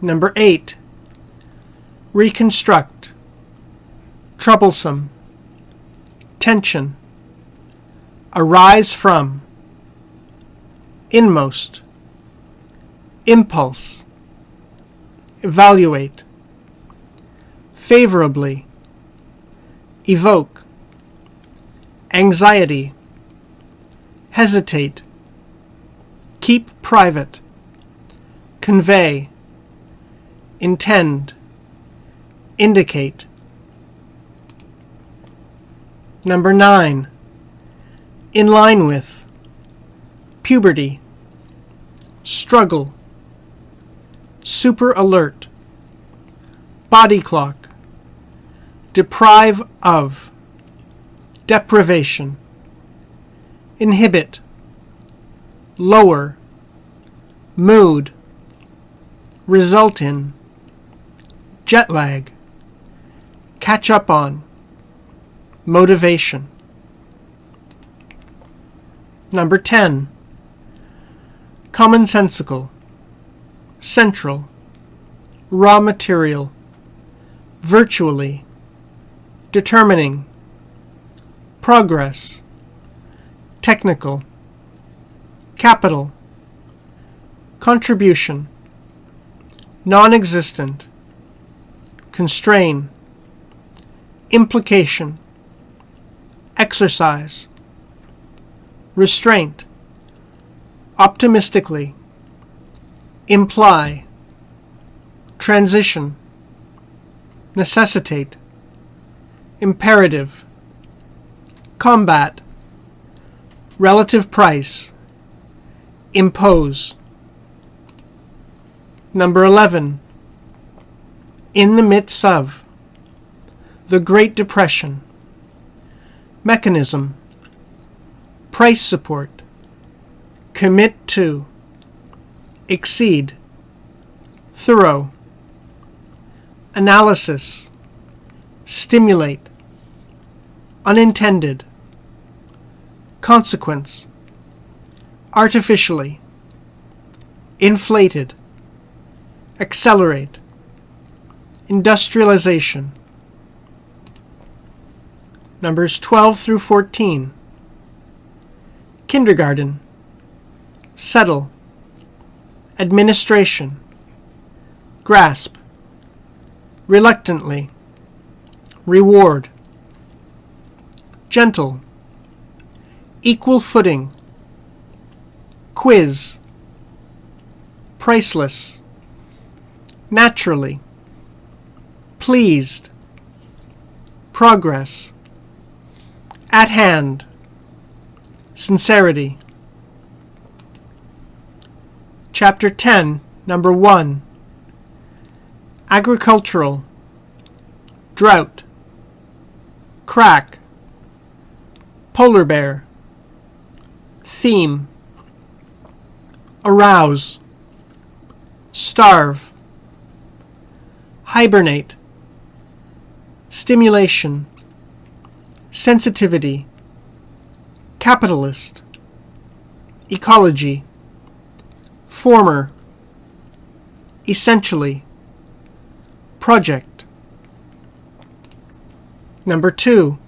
Number 8. Reconstruct, troublesome, tension, arise from, inmost, impulse, evaluate, favorably, evoke, anxiety, hesitate, keep private, convey, intend, indicate. Number 9. In line with, puberty, struggle, super alert, body clock, deprive of, deprivation, inhibit, lower, mood, result in, jet lag, catch up on, motivation. Number 10. Commonsensical, central, raw material, virtually, determining, progress, technical, capital, contribution, non-existent, constrain, implication, exercise, restraint, optimistically, imply, transition, necessitate, imperative, combat, relative price, impose. Number 11. In the midst of, the Great Depression, mechanism, price support, commit to, exceed, thorough, analysis, stimulate, unintended, consequence, artificially, inflated, accelerate, industrialization. Numbers 12 through 14. Kindergarten, settle, administration, grasp, reluctantly, reward, gentle, equal footing, quiz, priceless, naturally, pleased, progress, at hand, sincerity. Chapter 10, Number 1. Agricultural, drought, crack, polar bear, theme, arouse, starve, hibernate, stimulation, sensitivity, capitalist, ecology, former, essentially, project. Number 2.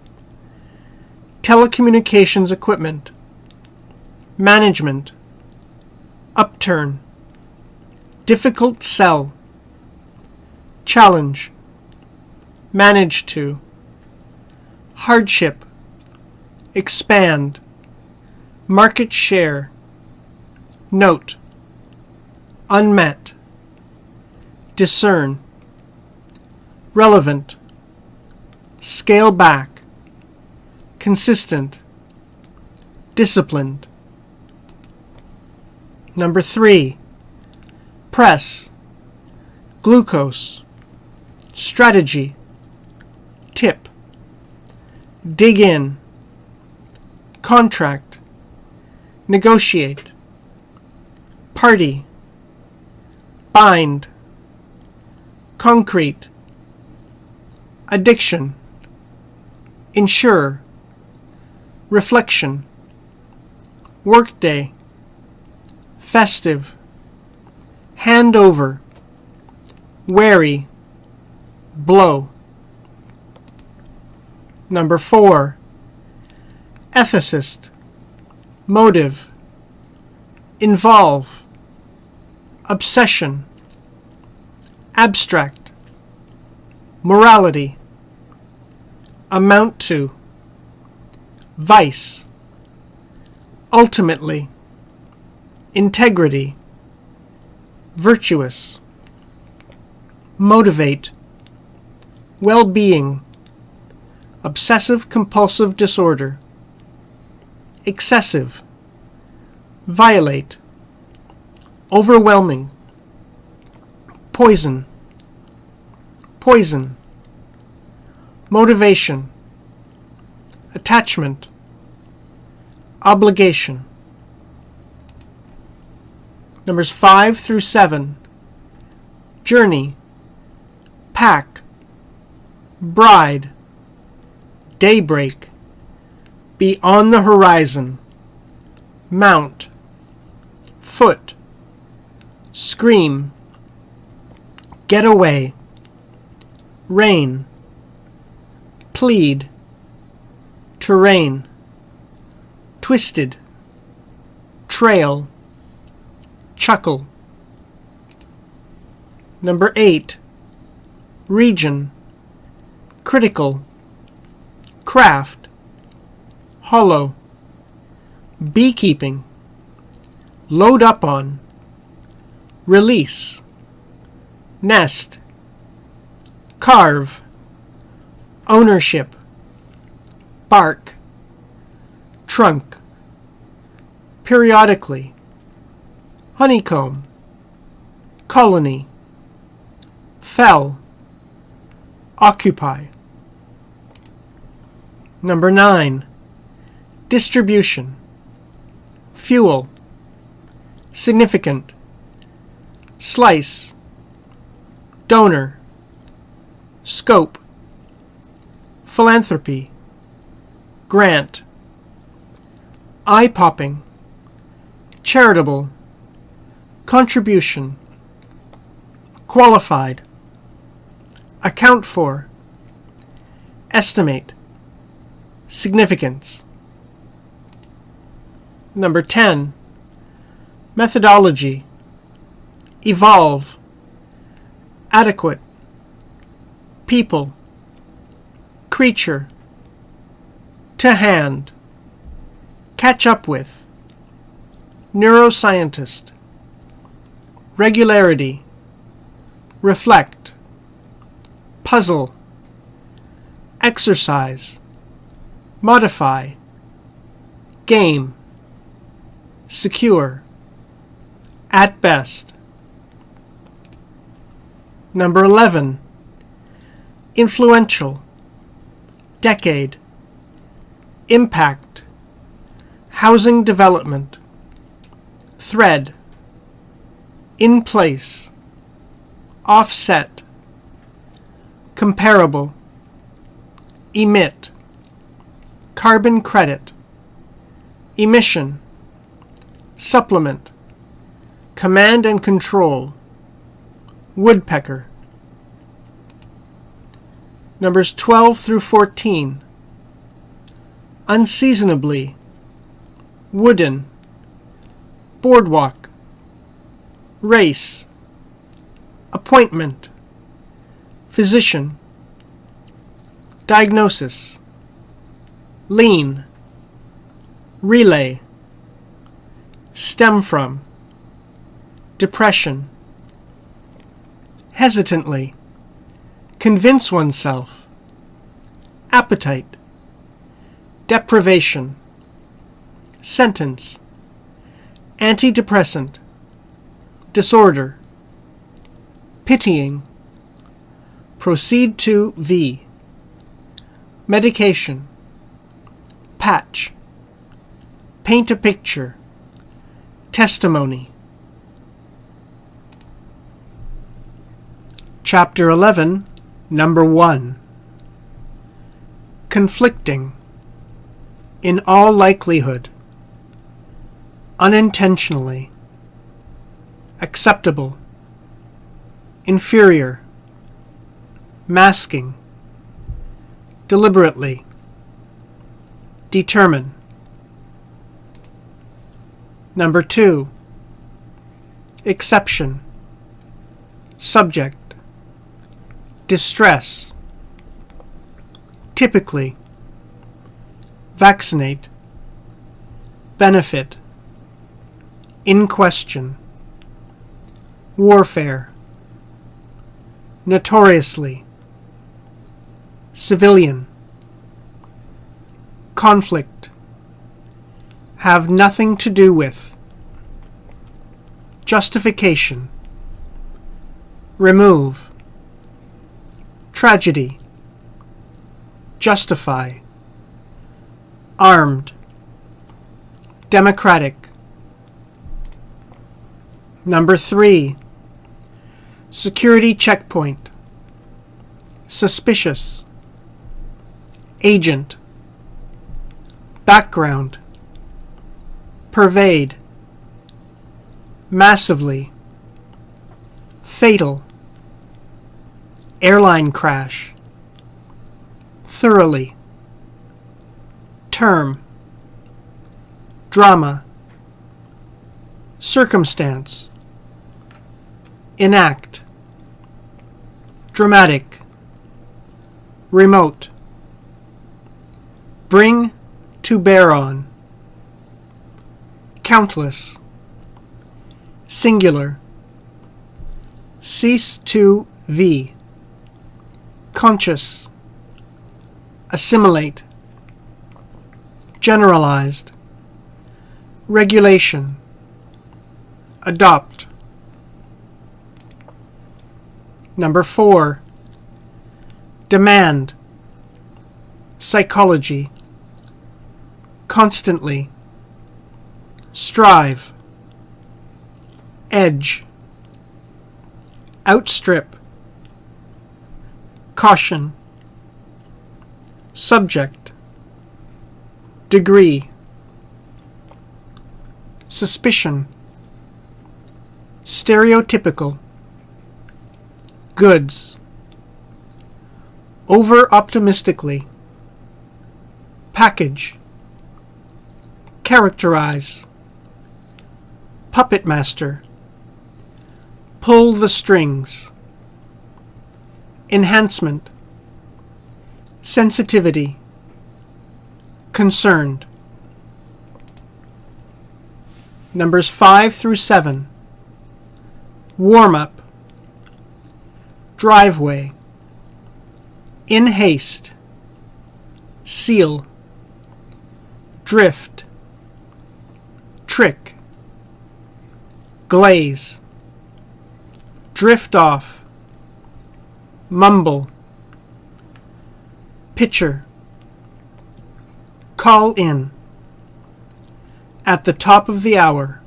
Telecommunications equipment, management, upturn, difficult sell, challenge, manage to, hardship, expand, market share, note, unmet, discern, relevant, scale back, consistent, disciplined. Number 3. Press, glucose, strategy, tip, dig in, contract, negotiate, party, bind, concrete, addiction, insure, reflection, workday, festive, hand over, wary, blow. Number 4. Ethicist, motive, involve, obsession, abstract, morality, amount to, vice, ultimately, integrity, virtuous, motivate, well-being, obsessive-compulsive disorder, excessive, violate, overwhelming, poison, poison, motivation, attachment, obligation. Numbers 5 through 7. Journey, pack, bride, daybreak, be on the horizon, mount, foot, scream, get away, rain, plead, terrain, twisted, trail, chuckle. Number 8. Region, critical, craft, hollow, beekeeping, load up on, release, nest, carve, ownership, bark, trunk, periodically, honeycomb, colony, fell, occupy. Number 9. Distribution, fuel, significant, slice, donor, scope, philanthropy, grant, eye-popping, charitable, contribution, qualified, account for, estimate, significance. Number 10. Methodology, evolve, adequate, people, creature, to hand, catch up with, neuroscientist, regularity, reflect, puzzle, exercise, modify, game, secure, at best. Number 11. Influential, decade, impact, housing development, thread, in place, offset, comparable, emit, carbon credit, emission, supplement, command and control, woodpecker. Numbers 12 through 14. Unseasonably, wooden, boardwalk, race, appointment, physician, diagnosis, lean, relay, stem from, depression, hesitantly, convince oneself, appetite, deprivation, sentence, antidepressant, disorder, pitying, proceed to V, medication, patch, paint a picture, testimony. Chapter 11, Number 1. Conflicting, in all likelihood, unintentionally, acceptable, inferior, masking, deliberately, determine. Number 2, exception, subject, distress, typically, vaccinate, benefit, in question, warfare, notoriously, civilian, conflict, have nothing to do with, justification, remove, tragedy, justify, armed, democratic. Number 3, security checkpoint, suspicious, agent, background, pervade, massively, fatal, airline crash, thoroughly, term, drama, circumstance, enact, dramatic, remote, bring to bear on, countless, singular, cease to v, conscious, assimilate, generalized, regulation, adopt. Number 4, demand, psychology, constantly, strive, edge, outstrip, caution, subject, degree, suspicion, stereotypical, goods, over-optimistically, package, characterize, puppet master, pull the strings, enhancement, sensitivity, concerned. Numbers 5 through 7, warm-up, driveway, in haste, seal, drift, trick, glaze, drift off, mumble, picture, call in, at the top of the hour,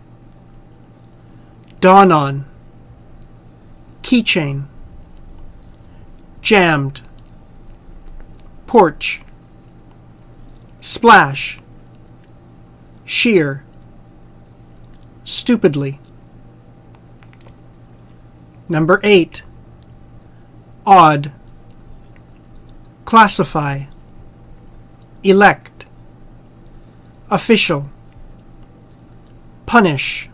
dawn on, keychain, jammed, porch, splash, sheer, stupidly. Number 8, odd, classify, elect, official, punish,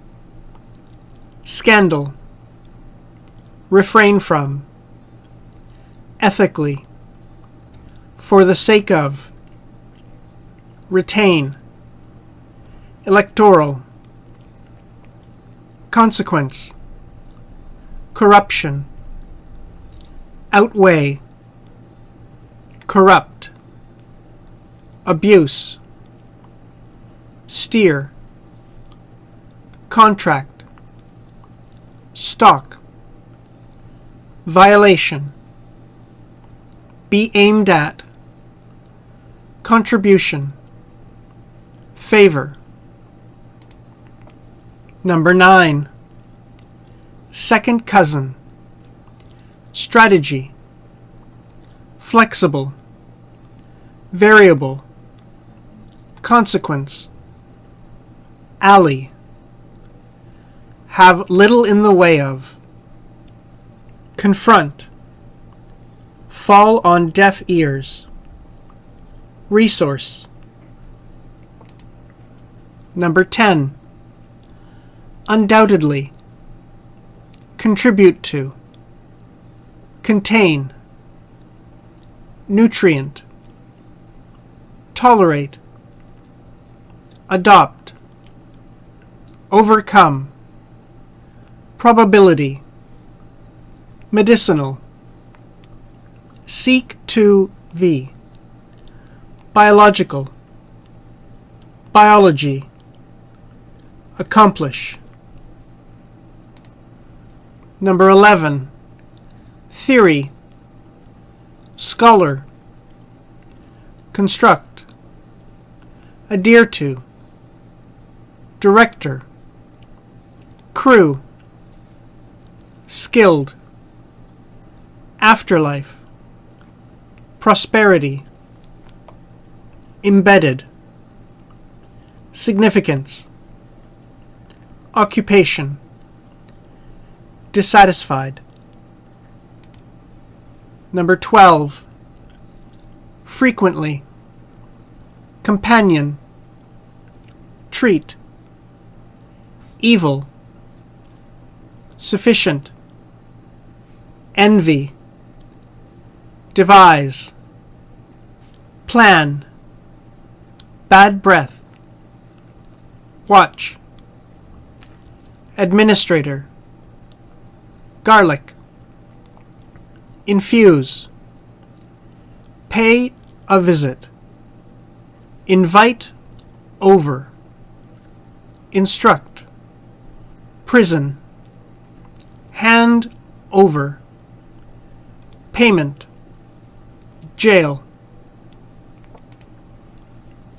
scandal, refrain from, ethically, for the sake of, retain, electoral, consequence, corruption, outweigh, corrupt, abuse, steer, contract, stock, violation, be aimed at, contribution, favor. Number 9, second cousin, strategy, flexible, variable, consequence, alley, have little in the way of, confront, fall on deaf ears, resource, Number 10. Undoubtedly. Contribute to. Contain. Nutrient. Tolerate. Adopt. Overcome. Probability. Medicinal. Seek to v. Biological. Biology. Accomplish. Number 11. Theory. Scholar. Construct. Adhere to. Director. Crew. Skilled. Afterlife. Prosperity. Embedded. Significance. Occupation. Dissatisfied. Number 12. Frequently. Companion. Treat. Evil. Sufficient. Envy. Devise. Plan. Bad breath. Watch. Administrator. Garlic. Infuse. Pay a visit. Invite over. Instruct. Prison. Hand over. Payment. Jail.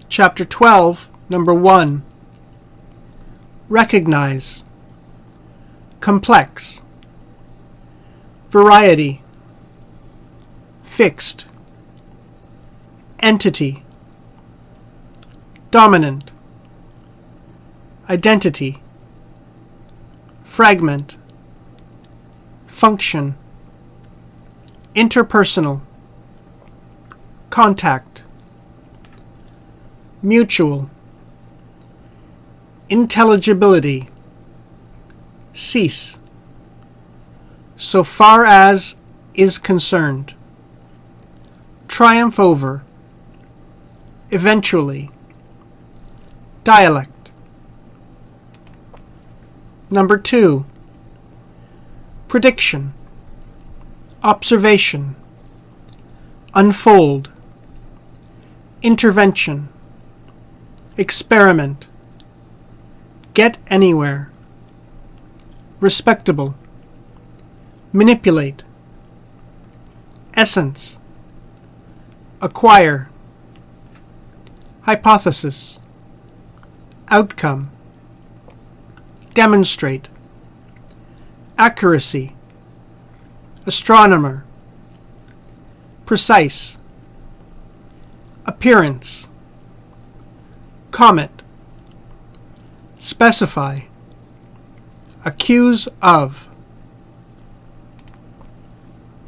Chapter 12, Number 1. Recognize. Complex. Variety. Fixed. Entity. Dominant. Identity. Fragment. Function. Interpersonal. Contact. Mutual. Intelligibility. Cease. So far as is concerned. Triumph over. Eventually. Dialect. Number 2. Prediction. Observation. Unfold. Intervention. Experiment. Get anywhere. Respectable. Manipulate. Essence. Acquire. Hypothesis. Outcome. Demonstrate. Accuracy. Astronomer. Precise. Appearance. Comet. Specify. Accuse of.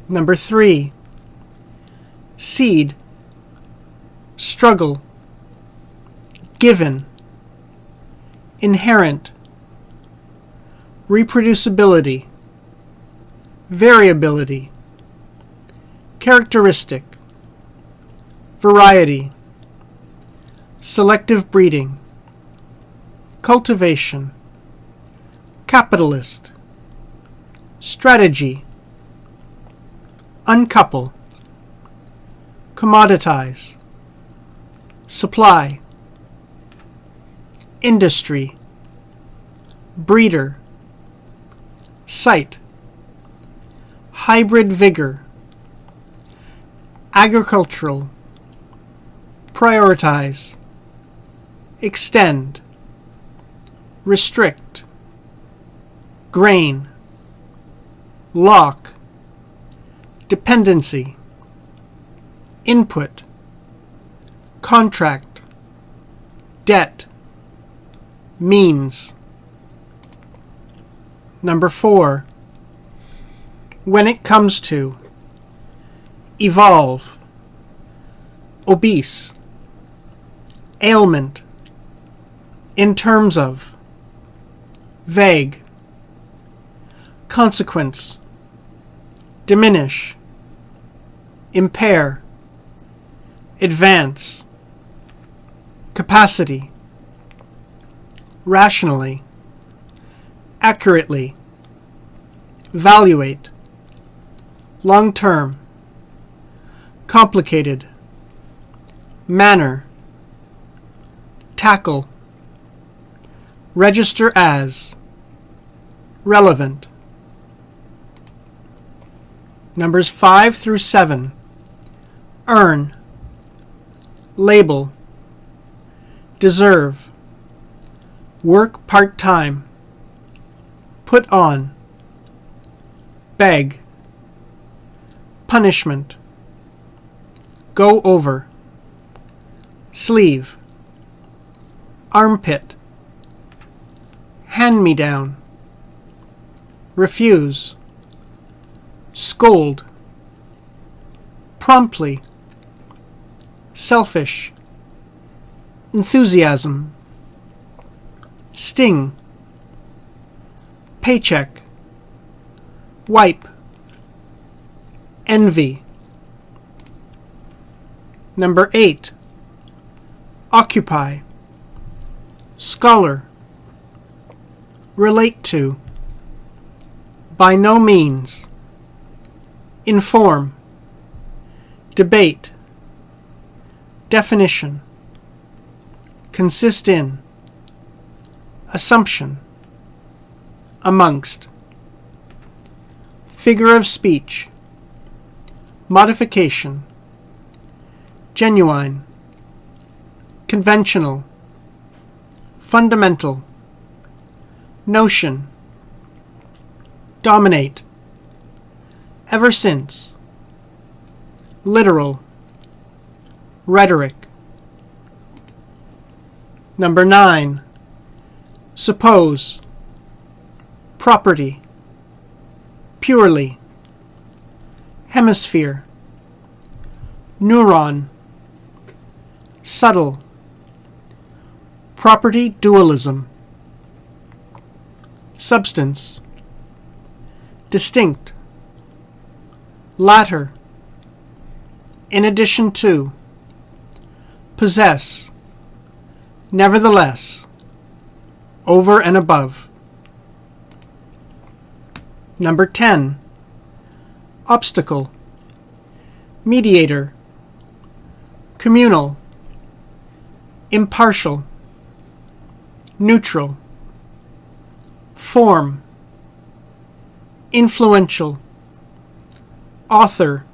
Number 3. Seed. Struggle. Given. Inherent. Reproducibility. Variability. Characteristic. Variety. Selective breeding. Cultivation. Capitalist. Strategy. Uncouple. Commoditize. Supply. Industry. Breeder. Site. Hybrid vigor. Agricultural. Prioritize. Extend. Restrict. Grain. Lock. Dependency. Input. Contract. Debt. Means. Number 4. When it comes to. Evolve. Obese. Ailment. in terms of, vague, consequence, diminish, impair, advance, capacity, rationally, accurately, evaluate, long-term, complicated, manner, tackle, register as, relevant. Numbers 5 through 7. Earn, label, deserve, work part-time, put on, beg, punishment, go over, sleeve, armpit, hand-me-down, refuse, scold, promptly, selfish, enthusiasm, sting, paycheck, wipe, envy. Number 8. Occupy, scholar, relate to, by no means, inform, debate, definition, consist in, assumption, amongst, figure of speech, modification, genuine, conventional, fundamental, notion, dominate, ever since, literal, rhetoric. Number 9. Suppose, property, purely, hemisphere, neuron, subtle, property dualism, substance, distinct, latter, in addition to, possess, nevertheless, over and above. Number 10. Obstacle, mediator, communal, impartial, neutral, form, influential, author,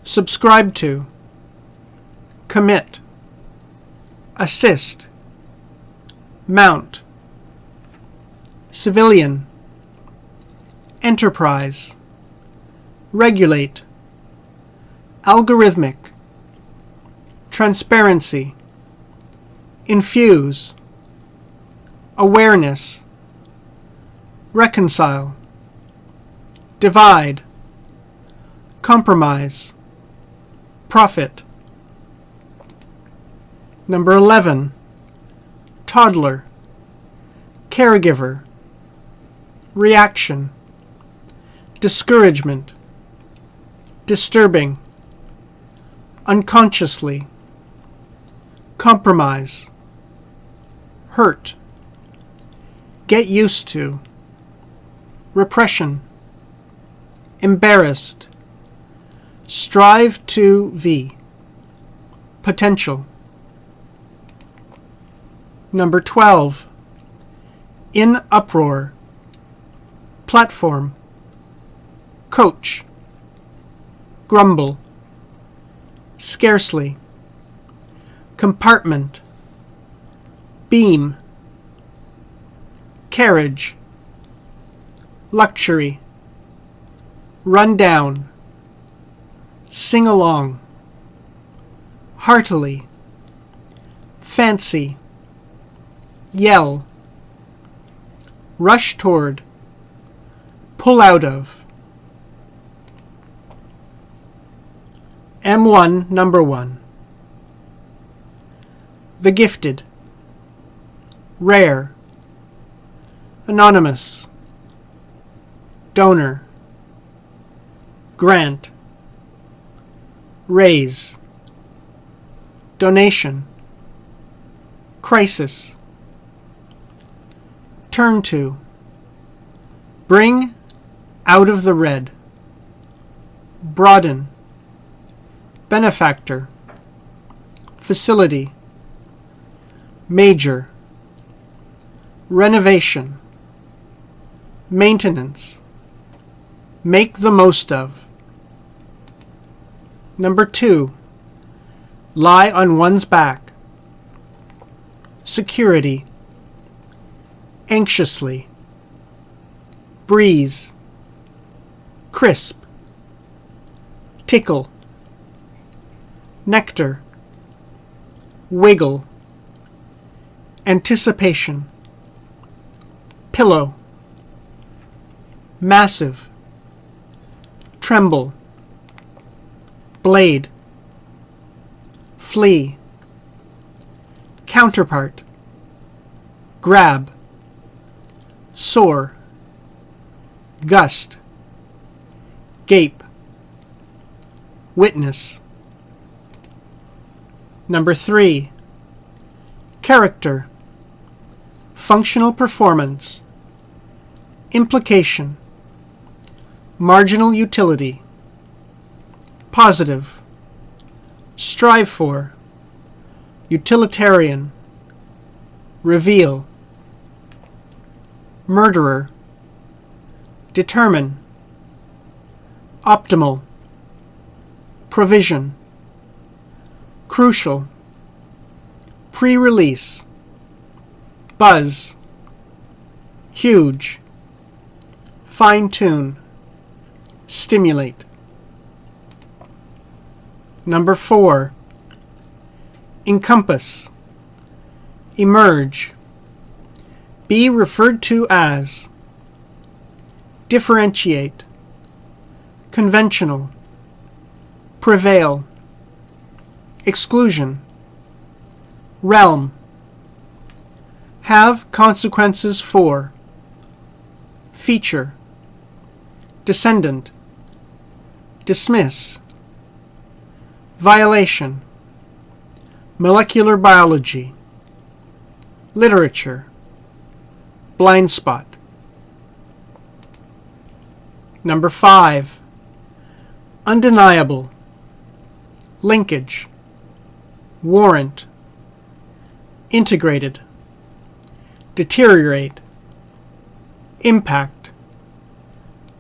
subscribe to, commit, assist, mount, civilian, enterprise, regulate, algorithmic, transparency, infuse, awareness, reconcile, divide, compromise, profit. Number 11. Toddler, caregiver, reaction, discouragement, disturbing, unconsciously, compromise, hurt, get used to, repression, embarrassed, strive to v, potential. Number 12. In uproar, platform, coach, grumble, scarcely, compartment, beam, carriage, luxury, run down, sing along, heartily, fancy, yell, rush toward, pull out of. M1 number 1. The gifted, rare, anonymous, donor, grant, raise, donation, crisis, turn to, bring out of the red, broaden, benefactor, facility, major, renovation, maintenance, make the most of. Number 2, lie on one's back, security, anxiously, breeze, crisp, tickle, nectar, wiggle, anticipation, pillow, massive, tremble, blade, flee, counterpart, grab, soar, gust, gape, witness. Number 3, character, functional performance, implication, marginal utility, positive, strive for, utilitarian, reveal, murderer, determine, optimal, provision, crucial, pre-release, buzz, huge, fine-tune, stimulate. Number 4, encompass, emerge, be referred to as, differentiate, conventional, prevail, exclusion, realm, have consequences for, feature, descendant, dismiss, violation, molecular biology, literature, blind spot. Number 5, undeniable, linkage, warrant, integrated, deteriorate, impact,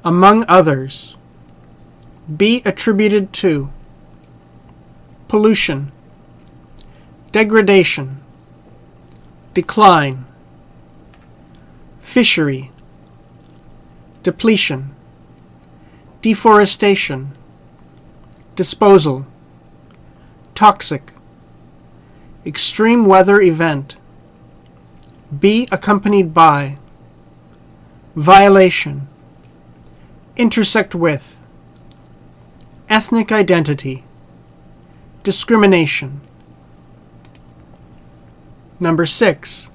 among others, be attributed to, pollution, degradation, decline, fishery, depletion, deforestation, disposal, toxic, extreme weather event, be accompanied by, violation, intersect with, ethnic identity, discrimination. Number 6,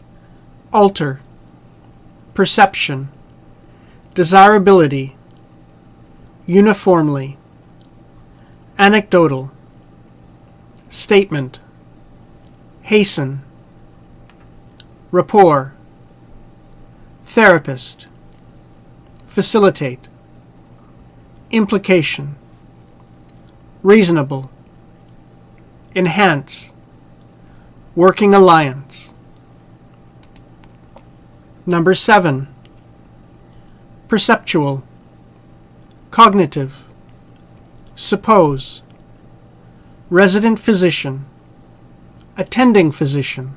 alter, perception, desirability, uniformly, anecdotal, statement, hasten, rapport, therapist, facilitate, implication, reasonable, enhance, working alliance. Number 7, perceptual, cognitive, suppose, resident physician, attending physician,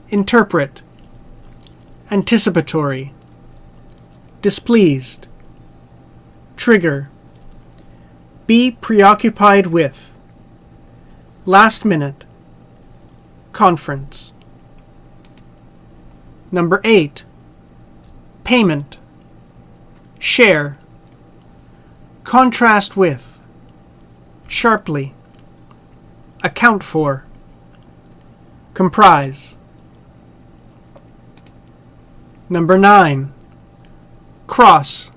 interpret, anticipatory, displeased, trigger, be preoccupied with, last minute, conference. Number 8, payment, share, contrast with, sharply, account for, comprise. Number 9. Cross,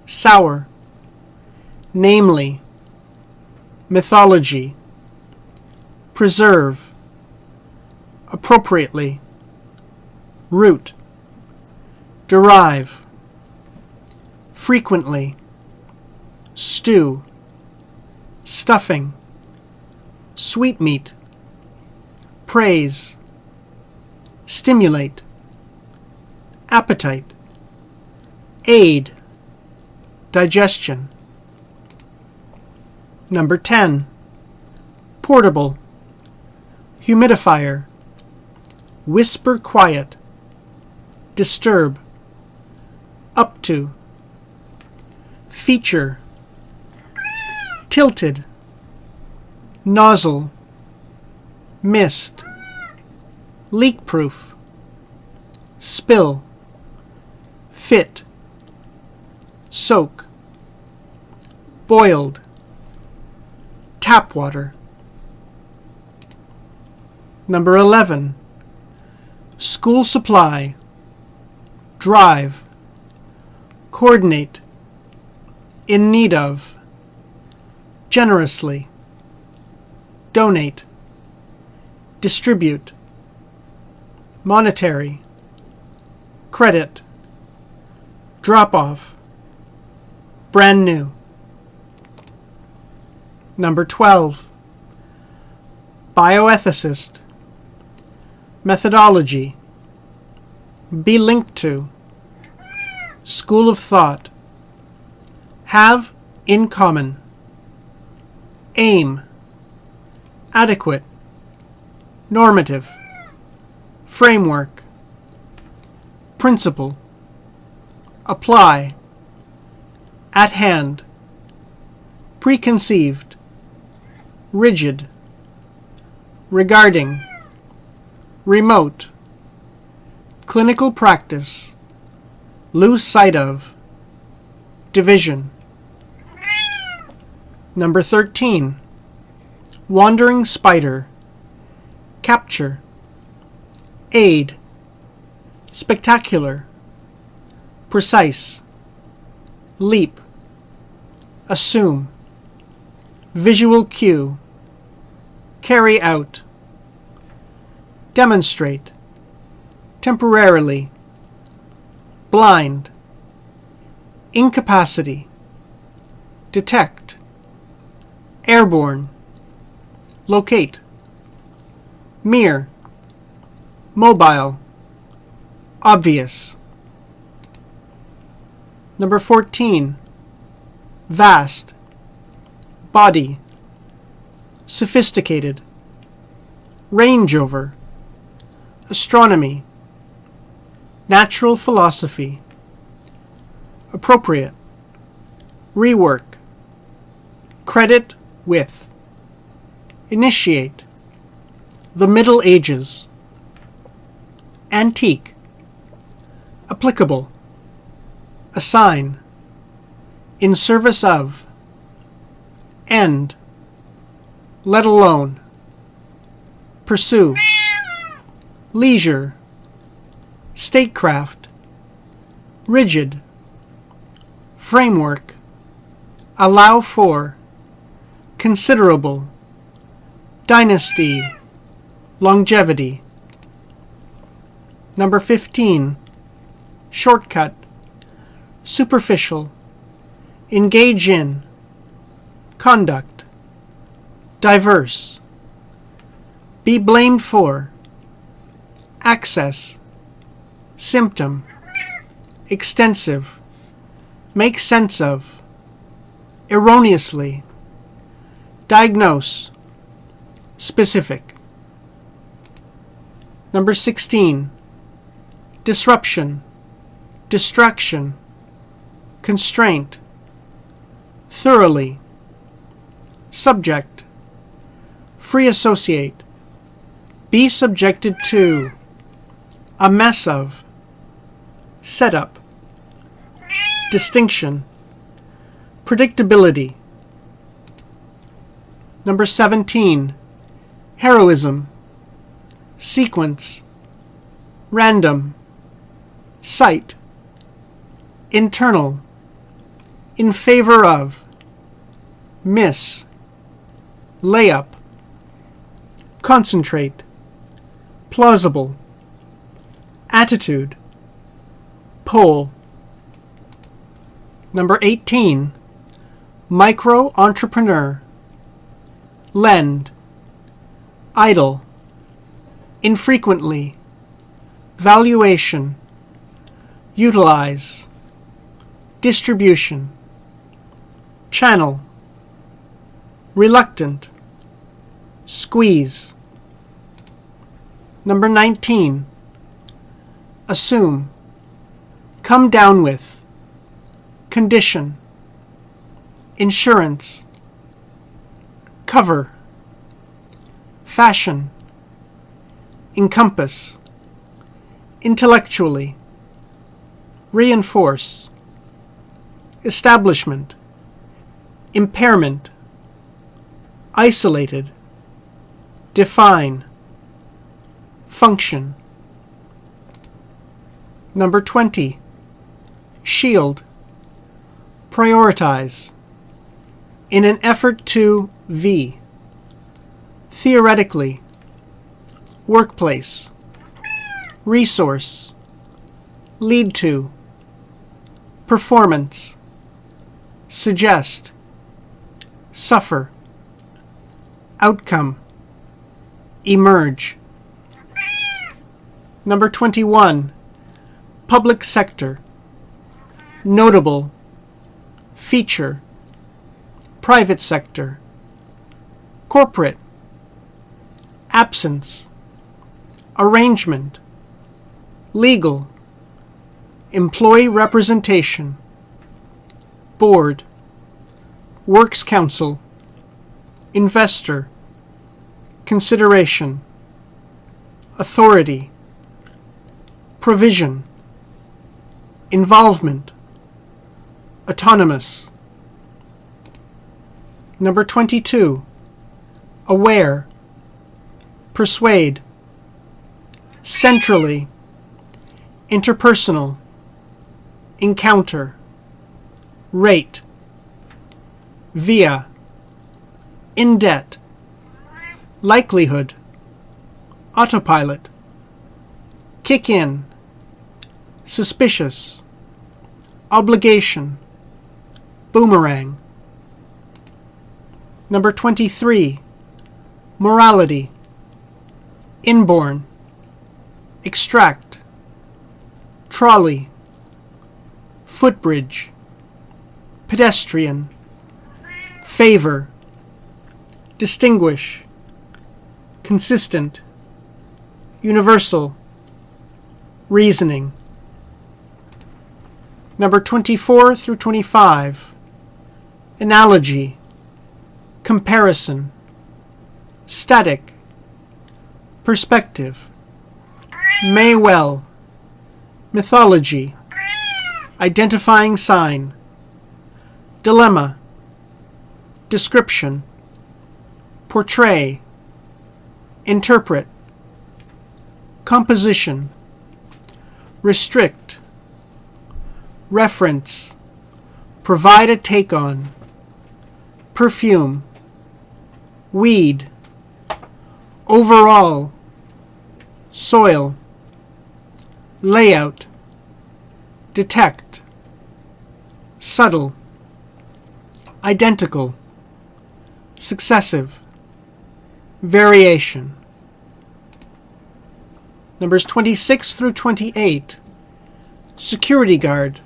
sour, namely, mythology, preserve, appropriately, root, derive, frequently, stew, stuffing, sweetmeat, praise, stimulate, appetite, aid, digestion. Number 10. Portable, humidifier, whisper quiet, disturb, up to, feature, tilted, nozzle, mist, leak-proof, spill, fit, soak, boiled, tap water. Number 11. School supply, drive, coordinate, in need of, generously, donate, distribute, monetary, credit, drop off, brand new. Number 12. Bioethicist, methodology, be linked to, school of thought, have in common, aim, adequate, normative, framework, principle, apply, at hand, preconceived, rigid, regarding, remote, clinical practice, lose sight of, division. Number 13. Wandering spider, capture, aid, spectacular, precise, leap, assume, visual cue, carry out, demonstrate, temporarily, blind, incapacity, detect, airborne, locate, mere, mobile, obvious. Number 14. Vast, body, sophisticated, range over, astronomy, natural philosophy, appropriate, rework, credit with, initiate, the Middle Ages, antique, applicable, assign, in service of, end, let alone, pursue, leisure, statecraft, rigid, framework, allow for, considerable, dynasty, longevity. Number 15. Shortcut, superficial, engage in, conduct, diverse, be blamed for, access, symptom, extensive, make sense of, erroneously, diagnose, specific. Number 16. Disruption, distraction, constraint, thoroughly, subject, free associate, be subjected to, a mess of, setup, distinction, predictability. Number 17. Heroism, sequence, random, sight, internal, in favor of, miss, layup, concentrate, plausible, attitude, pole. Number 18, micro-entrepreneur, lend, idle, infrequently, valuation, utilize, distribution, channel, reluctant, squeeze. Number 19, assume, come down with, condition, insurance, cover, fashion, encompass, intellectually, reinforce, establishment, impairment, isolated, define, function. Number 20, shield, prioritize, in an effort to v, theoretically, workplace, resource, lead to, performance, suggest, suffer, outcome, emerge. Number 21, public sector, notable, feature, private sector, corporate, absence, arrangement, legal, employee representation, board, works council, investor, consideration, authority, provision, involvement, autonomous. Number 22, aware, persuade, centrally, interpersonal, encounter, rate, via, in debt, likelihood, autopilot, kick in, suspicious, obligation, boomerang. Number 23, morality, inborn, extract, trolley, footbridge, pedestrian, favor, distinguish, consistent, universal, reasoning. Number 24 through 25, analogy, comparison, static, perspective, may well, mythology, identifying sign, dilemma, description, portray, interpret, composition, restrict, reference, provide a take on, perfume, weed, overall, soil, layout, detect, subtle, identical, successive, variation. Numbers 26 through 28, security guard,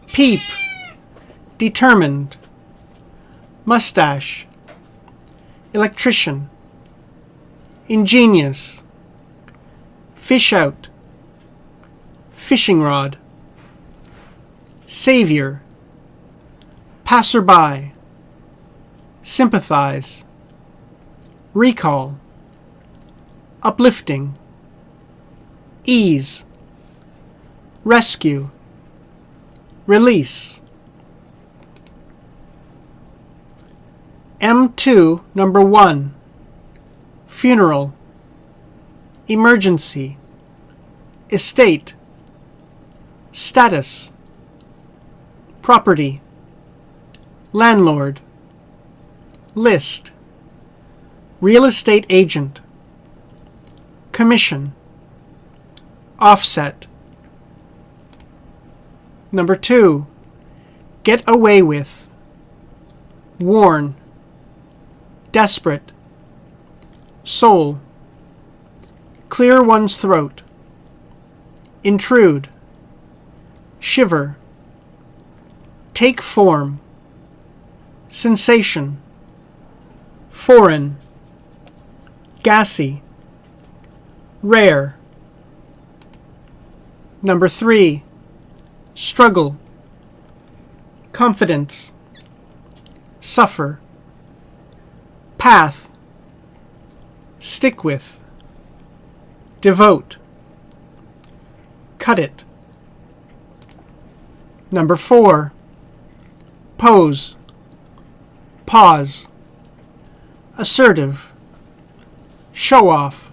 peep, determined, mustache, electrician, ingenious, fish out, fishing rod, savior, passerby, sympathize, recall, uplifting, ease, rescue, release. M2 number 1, funeral, emergency, estate, status, property, landlord, list, real estate agent, commission, offset. Number 2, get away with, warn, desperate, soul, clear one's throat, intrude, shiver, take form, sensation, foreign, gassy, rare. Number 3, struggle, confidence, suffer, path, stick with, devote, cut it. Number 4, pose, pause, assertive, show off,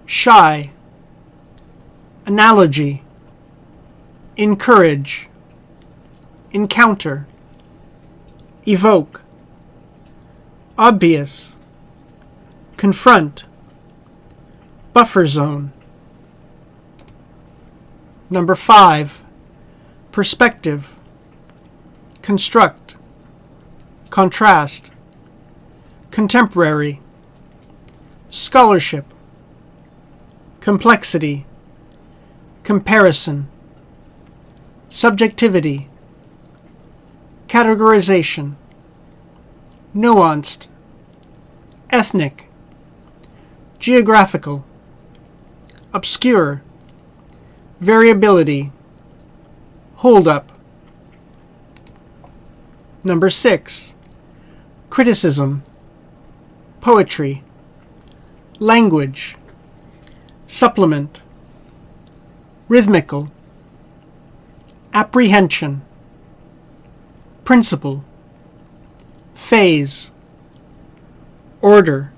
shy, analogy, encourage, encounter, evoke, obvious, confront, buffer zone. Number 5, perspective, construct, contrast, contemporary, scholarship, complexity, comparison, subjectivity, categorization, nuanced, ethnic, geographical, obscure, variability, hold up. Number 6, criticism, poetry, language, supplement, rhythmical, apprehension, principle, phase, order,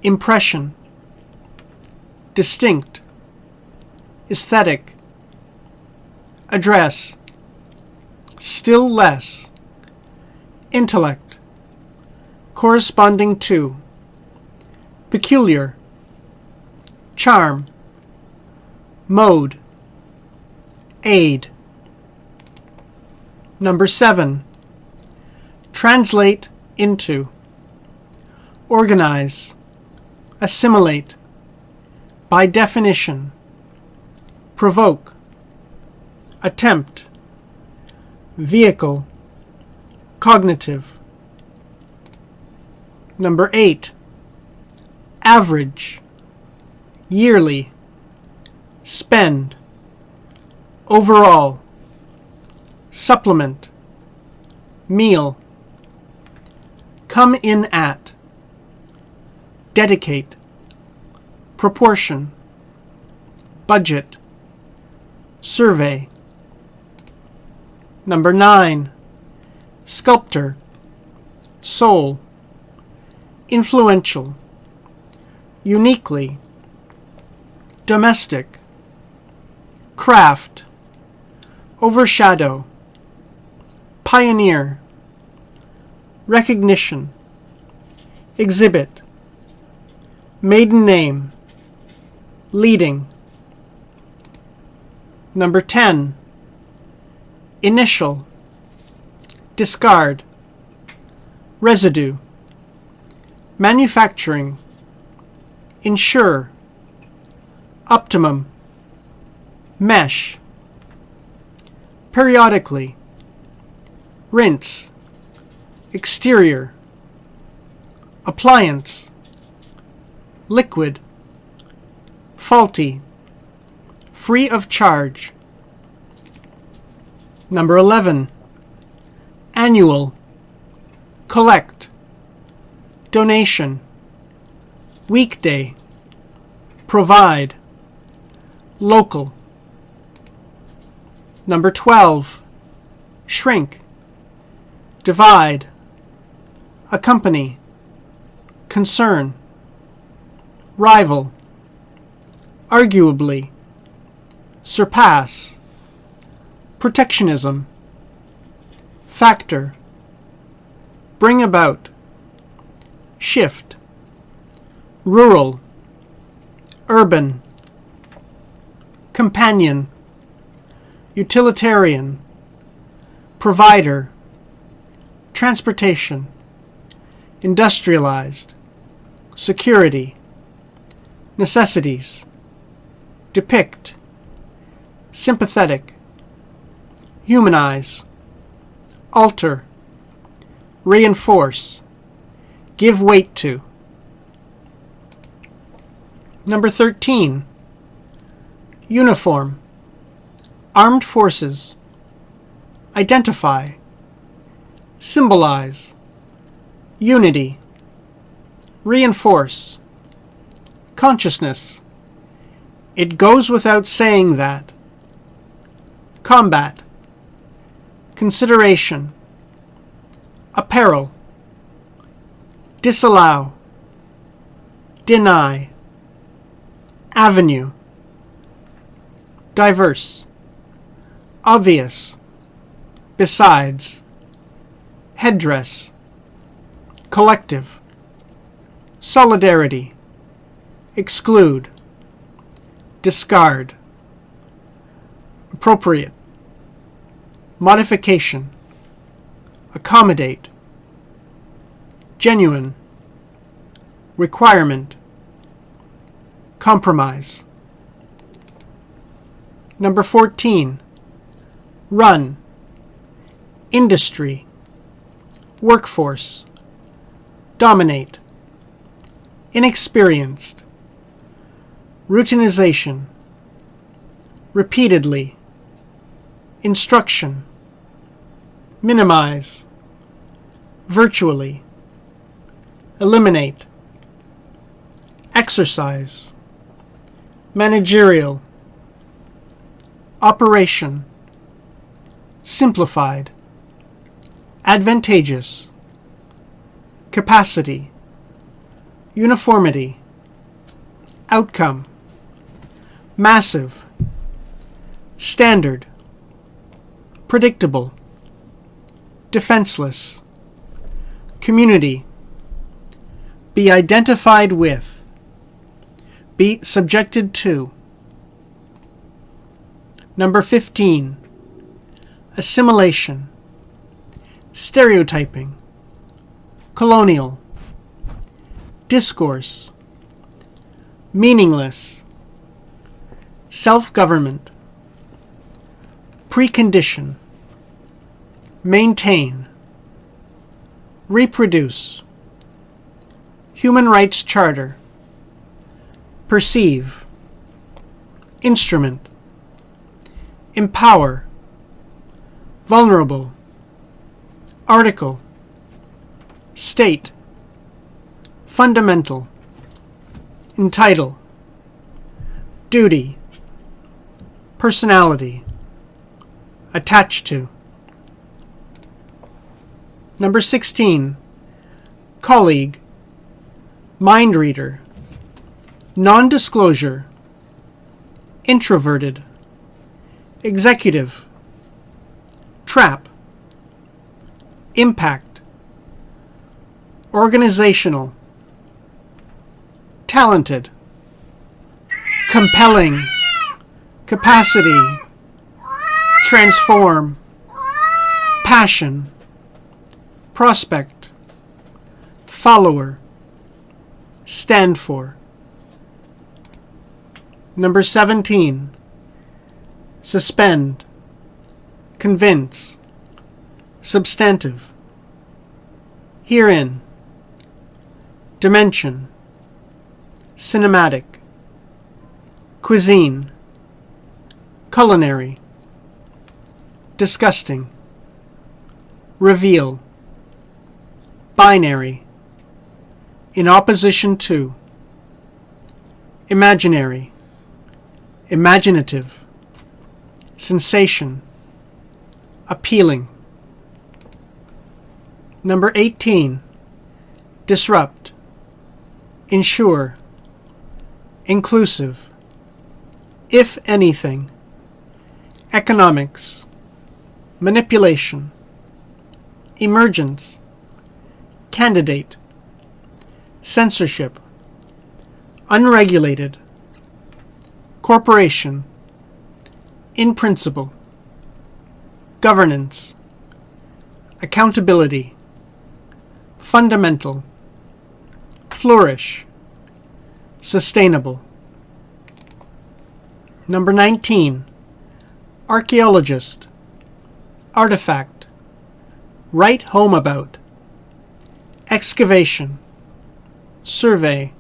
impression, distinct, aesthetic, address, still less, intellect, corresponding to, peculiar, charm, mode, aid. Number 7, translate into, organize, assimilate, by definition, provoke, attempt, vehicle, cognitive. Number 8, average, yearly, spend, overall, supplement, meal, come in at, dedicate, proportion, budget, survey. Number 9, sculptor, soul, influential, uniquely, domestic, craft, overshadow, pioneer, recognition, exhibit, maiden name, leading. Number 10, initial, discard, residue, manufacturing, insure, optimum, mesh, periodically, rinse, exterior, appliance, liquid, faulty, free of charge. Number 11, annual, collect, donation, weekday, provide, local. Number 12, shrink, divide, accompany, concern, rival, arguably, surpass, protectionism, factor, bring about, shift, rural, urban, companion, utilitarian, provider, transportation, industrialized, security, necessities, depict, sympathetic, humanize, alter, reinforce, give weight to. Number 13. Uniform, armed forces, identify, symbolize, unity, reinforce, consciousness, it goes without saying that, combat, consideration, apparel, disallow, deny, avenue, diverse, obvious, besides, headdress, collective, solidarity, exclude, discard, appropriate, modification, accommodate, genuine, requirement, compromise. Number 14. Run, industry, workforce, dominate, inexperienced, routinization, repeatedly, instruction, minimize, virtually, eliminate, exercise, managerial, operation, simplified, advantageous, capacity, uniformity, outcome, massive, standard, predictable, defenseless, community, be identified with, be subjected to. Number 15. Assimilation, stereotyping, colonial, discourse, meaningless, self-government, precondition, maintain, reproduce, human rights charter, perceive, instrument, empower, vulnerable, article, state, fundamental, entitle, duty, personality, attached to. Number 16. Colleague, mind reader, non-disclosure, introverted, executive, trap, impact, organizational, talented, compelling, capacity, transform, passion, prospect, follower, stand for. Number 17. Suspend, convince, substantive, herein, dimension, cinematic, cuisine, culinary, disgusting, reveal, binary, in opposition to, imaginary, imaginative, sensation, appealing. Number 18. Disrupt, ensure, inclusive, if anything, economics, manipulation, emergence, candidate, censorship, unregulated, corporation, in principle, governance, accountability, fundamental, flourish, sustainable. Number 19. Archaeologist, artifact, write home about, excavation, survey,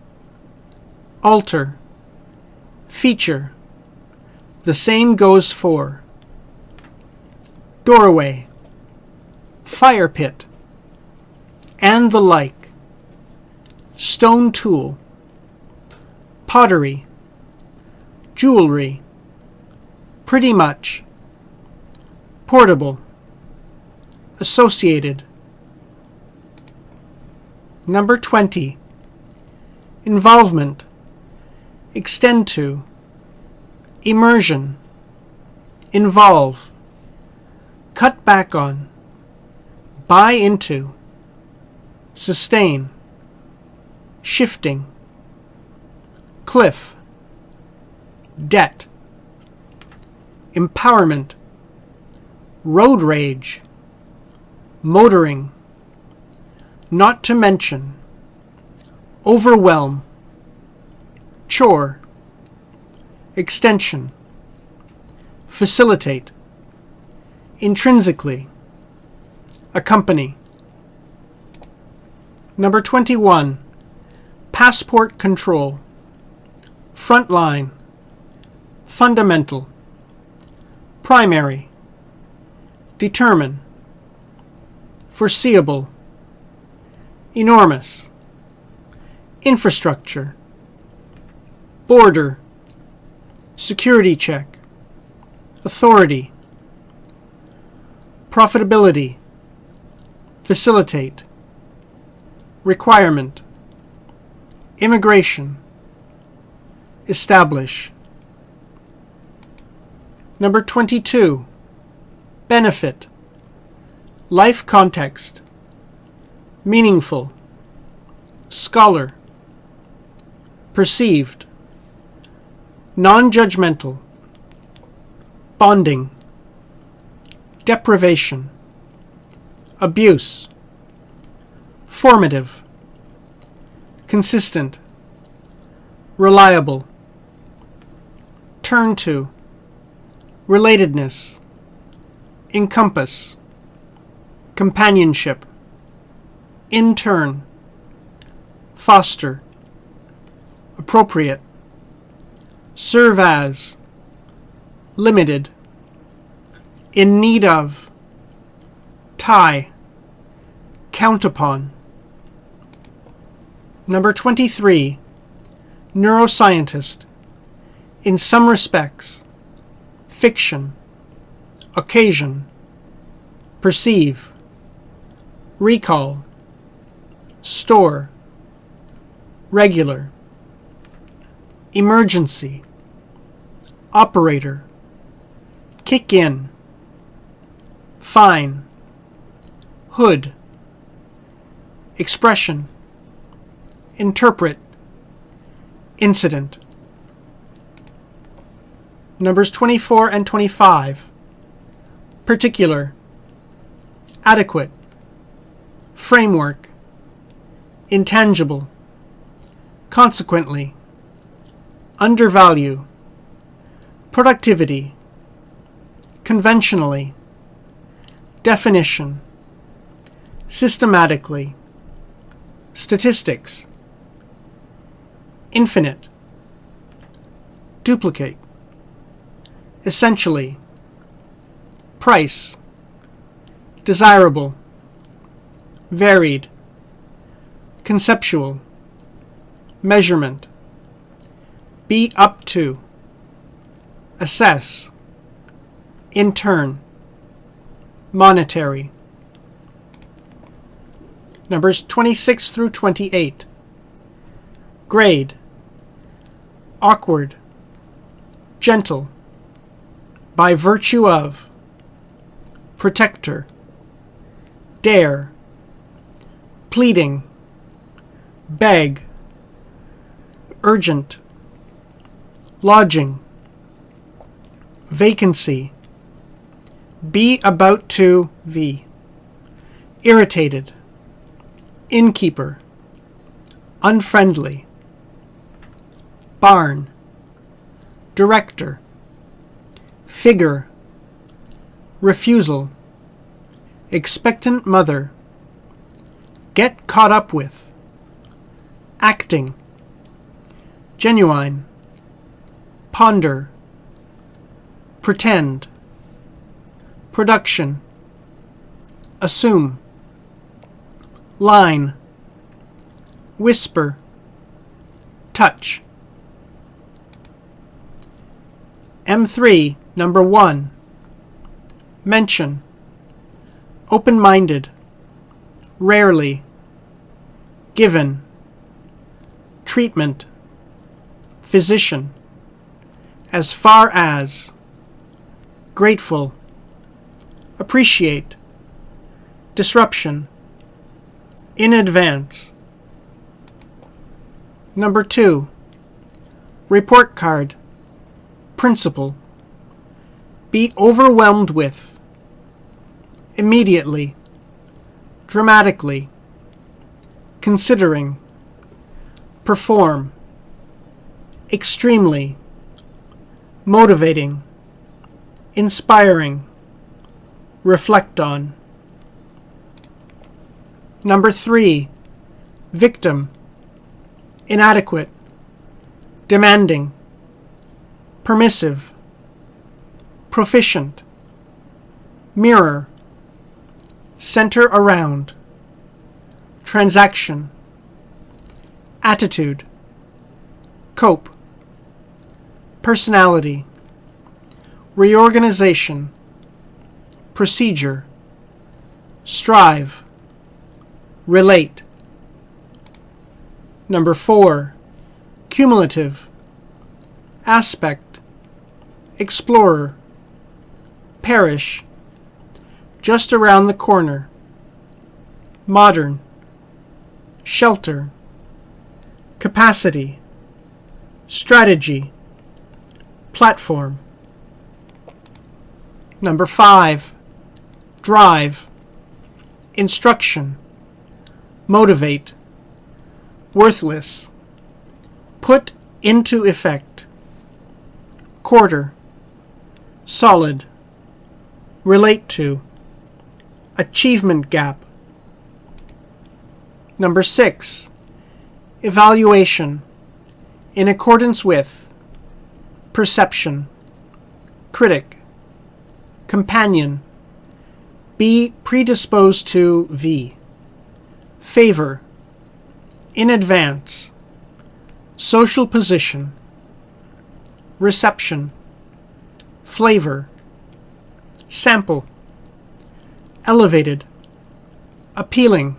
alter, feature, the same goes for, doorway, fire pit, and the like, stone tool, pottery, jewelry, pretty much, portable, associated. Number 20. Involvement, extend to, immersion, involve, cut back on, buy into, sustain, shifting, cliff, debt, empowerment, road rage, motoring, not to mention, overwhelm, chore, extension, facilitate, intrinsically, accompany. Number 21. Passport control, frontline, fundamental, primary, determine, foreseeable, enormous, infrastructure, border, security check, authority, profitability, facilitate, requirement, immigration, establish. Number 22. Benefit, life context, meaningful, scholar, perceived, non-judgmental, bonding, deprivation, abuse, formative, consistent, reliable, turn to, relatedness, encompass, companionship, intern, foster, appropriate, serve as, limited, in need of, tie, count upon. Number 23. Neuroscientist, in some respects, fiction, occasion, perceive, recall, store, regular, emergency, operator, kick in, fine, hood, expression, interpret, incident. Numbers 24 and 25. Particular, adequate, framework, intangible, consequently, undervalue, productivity, conventionally, definition, systematically, statistics, infinite, duplicate, essentially, price, desirable, varied, conceptual, measurement, be up to, assess, intern, monetary. Numbers 26 through 28. Grade, awkward, gentle, by virtue of, protector, dare, pleading, beg, urgent, lodging, vacancy, be about to v, irritated, innkeeper, unfriendly, barn, director, figure, refusal, expectant mother, get caught up with, acting, genuine, ponder, pretend, production, assume, line, whisper, touch. M3, number 1. Mention, open-minded, rarely, given, treatment, physician, as far as, grateful, appreciate, disruption, in advance. Number 2. Report card, principle, be overwhelmed with, immediately, dramatically, considering, perform, extremely, motivating, inspiring, reflect on. Number 3. Victim, inadequate, demanding, permissive, proficient, mirror, center around, transaction, attitude, cope, personality, reorganization, procedure, strive, relate. Number 4. Cumulative, aspect, explorer, parish, just around the corner, modern, shelter, capacity, strategy, platform. Number 5. Drive, instruction, motivate, worthless, put into effect, quarter, solid, relate to, achievement gap. Number 6. Evaluation, in accordance with, perception, critic, companion, be predisposed to v, favor, in advance, social position, reception, flavor, sample, elevated, appealing,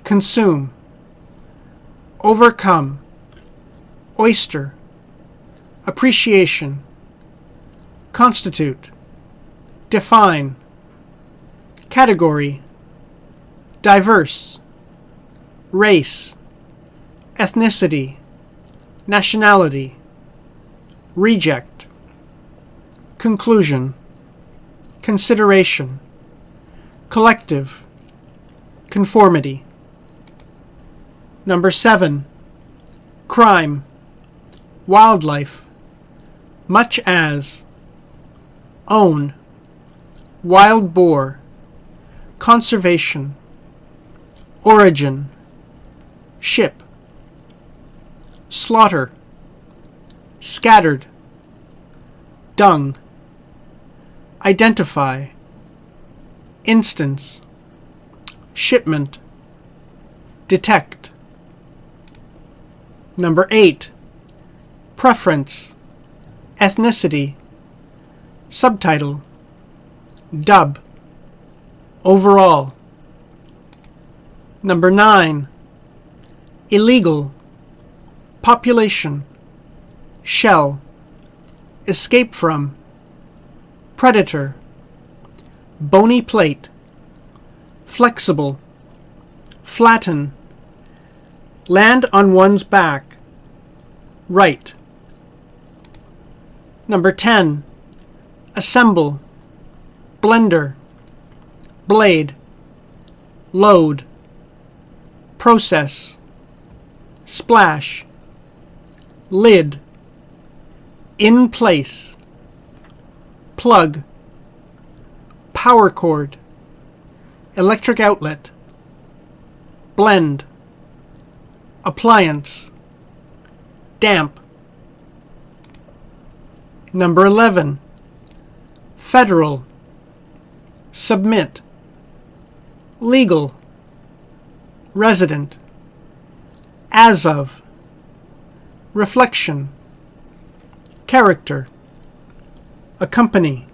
consume, overcome, oyster, appreciation, constitute, define, category, diverse, race, ethnicity, nationality, reject, conclusion, consideration, collective, conformity. Number 7. Crime, wildlife, much as, own, wild boar, conservation, origin, ship, slaughter, scattered, dung, identify, instance, shipment, detect. Number 8. Preference, ethnicity, subtitle, dub, overall. Number 9. Illegal, population, shell, escape from, predator, bony plate, flexible, flatten, land on one's back, right. Number 10, assemble, blender, blade, load, process, splash, lid, in place, plug, power cord, electric outlet, blend, appliance, damp. Number 11, federal, submit, legal, resident, as of, reflection, character, accompany,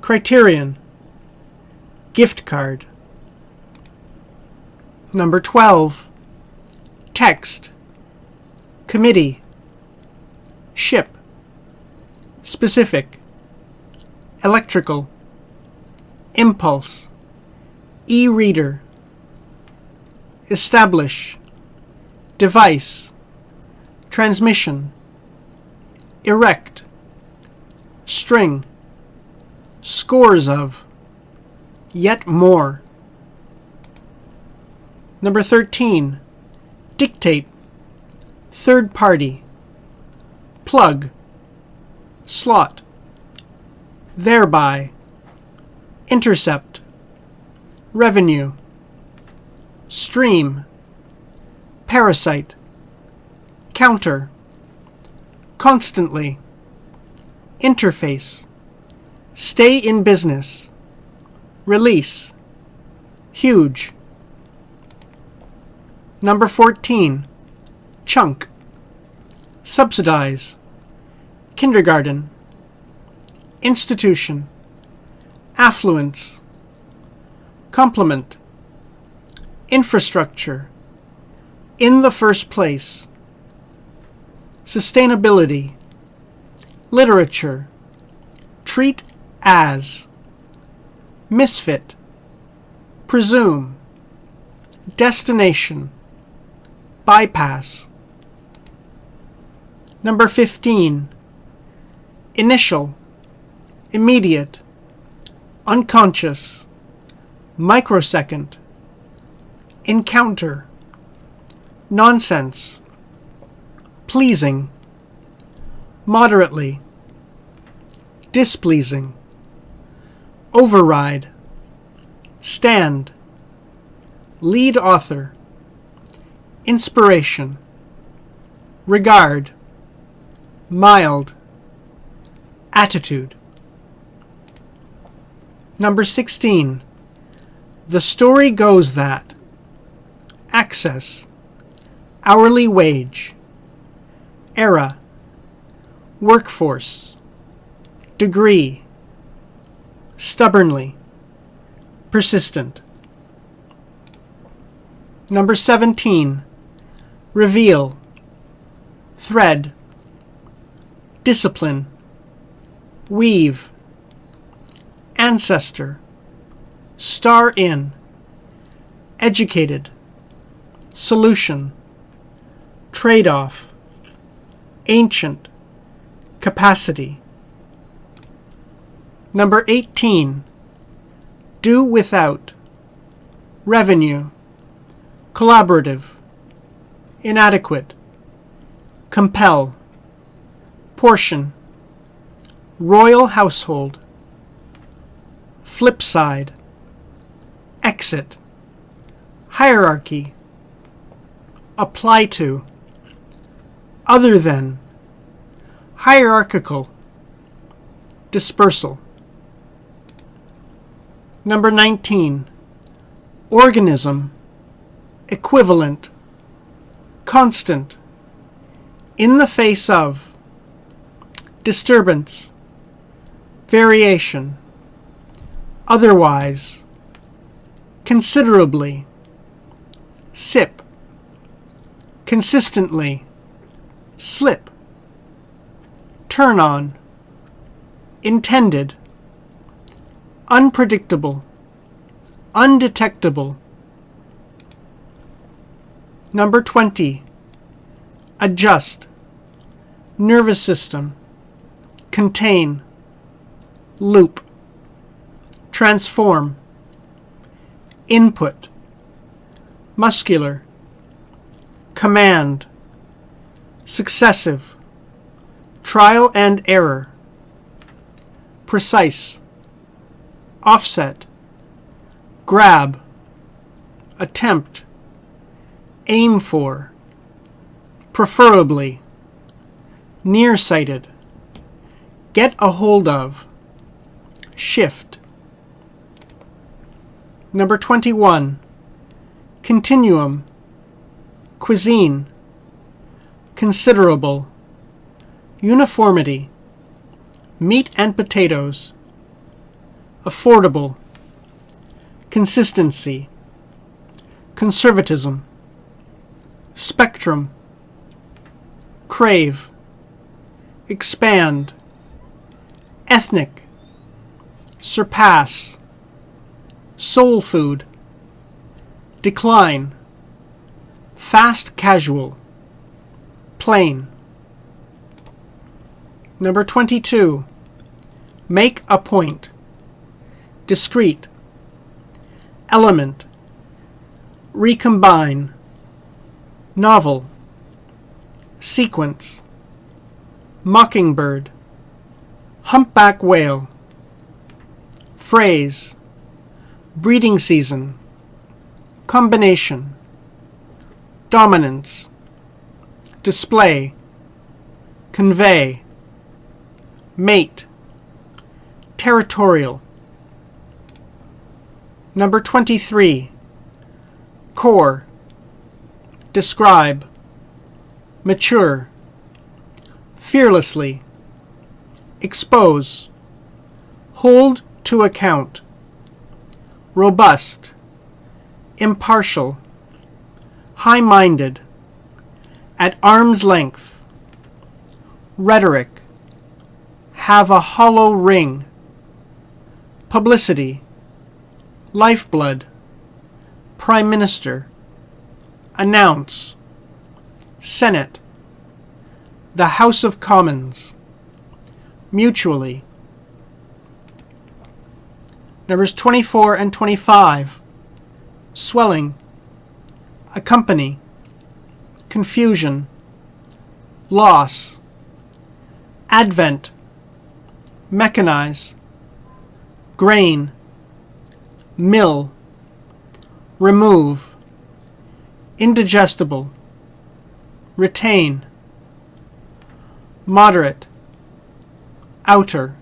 criterion, gift card. Number 12, text, committee, ship, specific, electrical, impulse, e-reader, establish, device, transmission, erect, string, scores of, yet more. Number 13, dictate, third party, plug, slot, thereby, intercept, revenue, stream, parasite, counter, constantly, interface, stay in business, release, huge. Number 14, chunk, subsidize, kindergarten, institution, affluence, complement, infrastructure, in the first place, sustainability, literature, treat as, misfit, presume, destination, bypass. Number 15, initial, immediate, unconscious, microsecond, encounter, nonsense, pleasing, moderately, displeasing, override, stand, lead author, inspiration, regard, mild, attitude. Number 16, the story goes that, access, hourly wage, era, workforce, degree, stubbornly, persistent. Number 17, reveal, thread, discipline, weave, ancestor, star in, educated, solution, trade-off, ancient, capacity. Number 18, do without, revenue, collaborative, inadequate, compel, portion, royal household, flip side, exit, hierarchy, apply to, other than, hierarchical, dispersal. Number 19, organism, equivalent, constant, in the face of, disturbance, variation, otherwise, considerably, sip, consistently, slip, turn on, intended, unpredictable, undetectable. Number 20. Adjust, nervous system, contain, loop, transform, input, muscular, command, successive, trial and error, precise, offset, grab, attempt, aim for, preferably, nearsighted, get a hold of, shift. Number 21. Continuum, cuisine, considerable, uniformity, meat and potatoes, affordable, consistency, conservatism, spectrum, crave, expand, ethnic, surpass, soul food, decline, fast casual, plain. Number 22. Make a point, discrete, element, recombine, novel, sequence, mockingbird, humpback whale, phrase, breeding season, combination, dominance, display, convey, mate, territorial. Number 23. Core, describe, mature, fearlessly, expose, hold to account, robust, impartial, high-minded, at arm's length, rhetoric, have a hollow ring, publicity, lifeblood, prime minister, announce, Senate, the House of Commons, mutually. Numbers 24 and 25. Swelling, accompany, confusion, loss, advent, mechanize, grain, mill, remove, indigestible, retain, moderate, outer,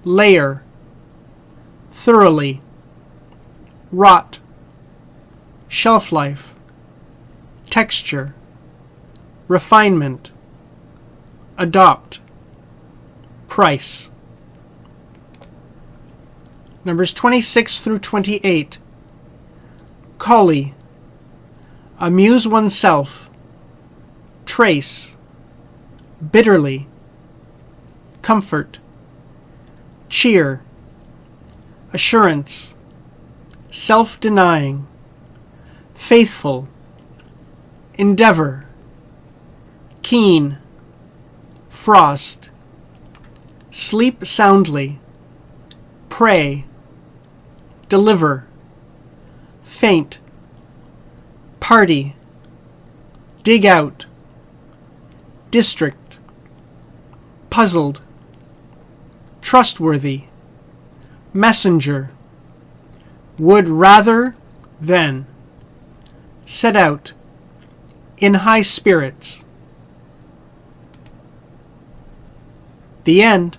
layer, thoroughly, rot, shelf life, texture, refinement, adopt, price. Numbers 26 through 28. Collie, amuse oneself, trace, bitterly, comfort, cheer, assurance, self-denying, faithful, endeavor, keen, frost, sleep soundly, pray, deliver, faint, party, dig out, district, puzzled, trustworthy, messenger, would rather than, set out, in high spirits. The end.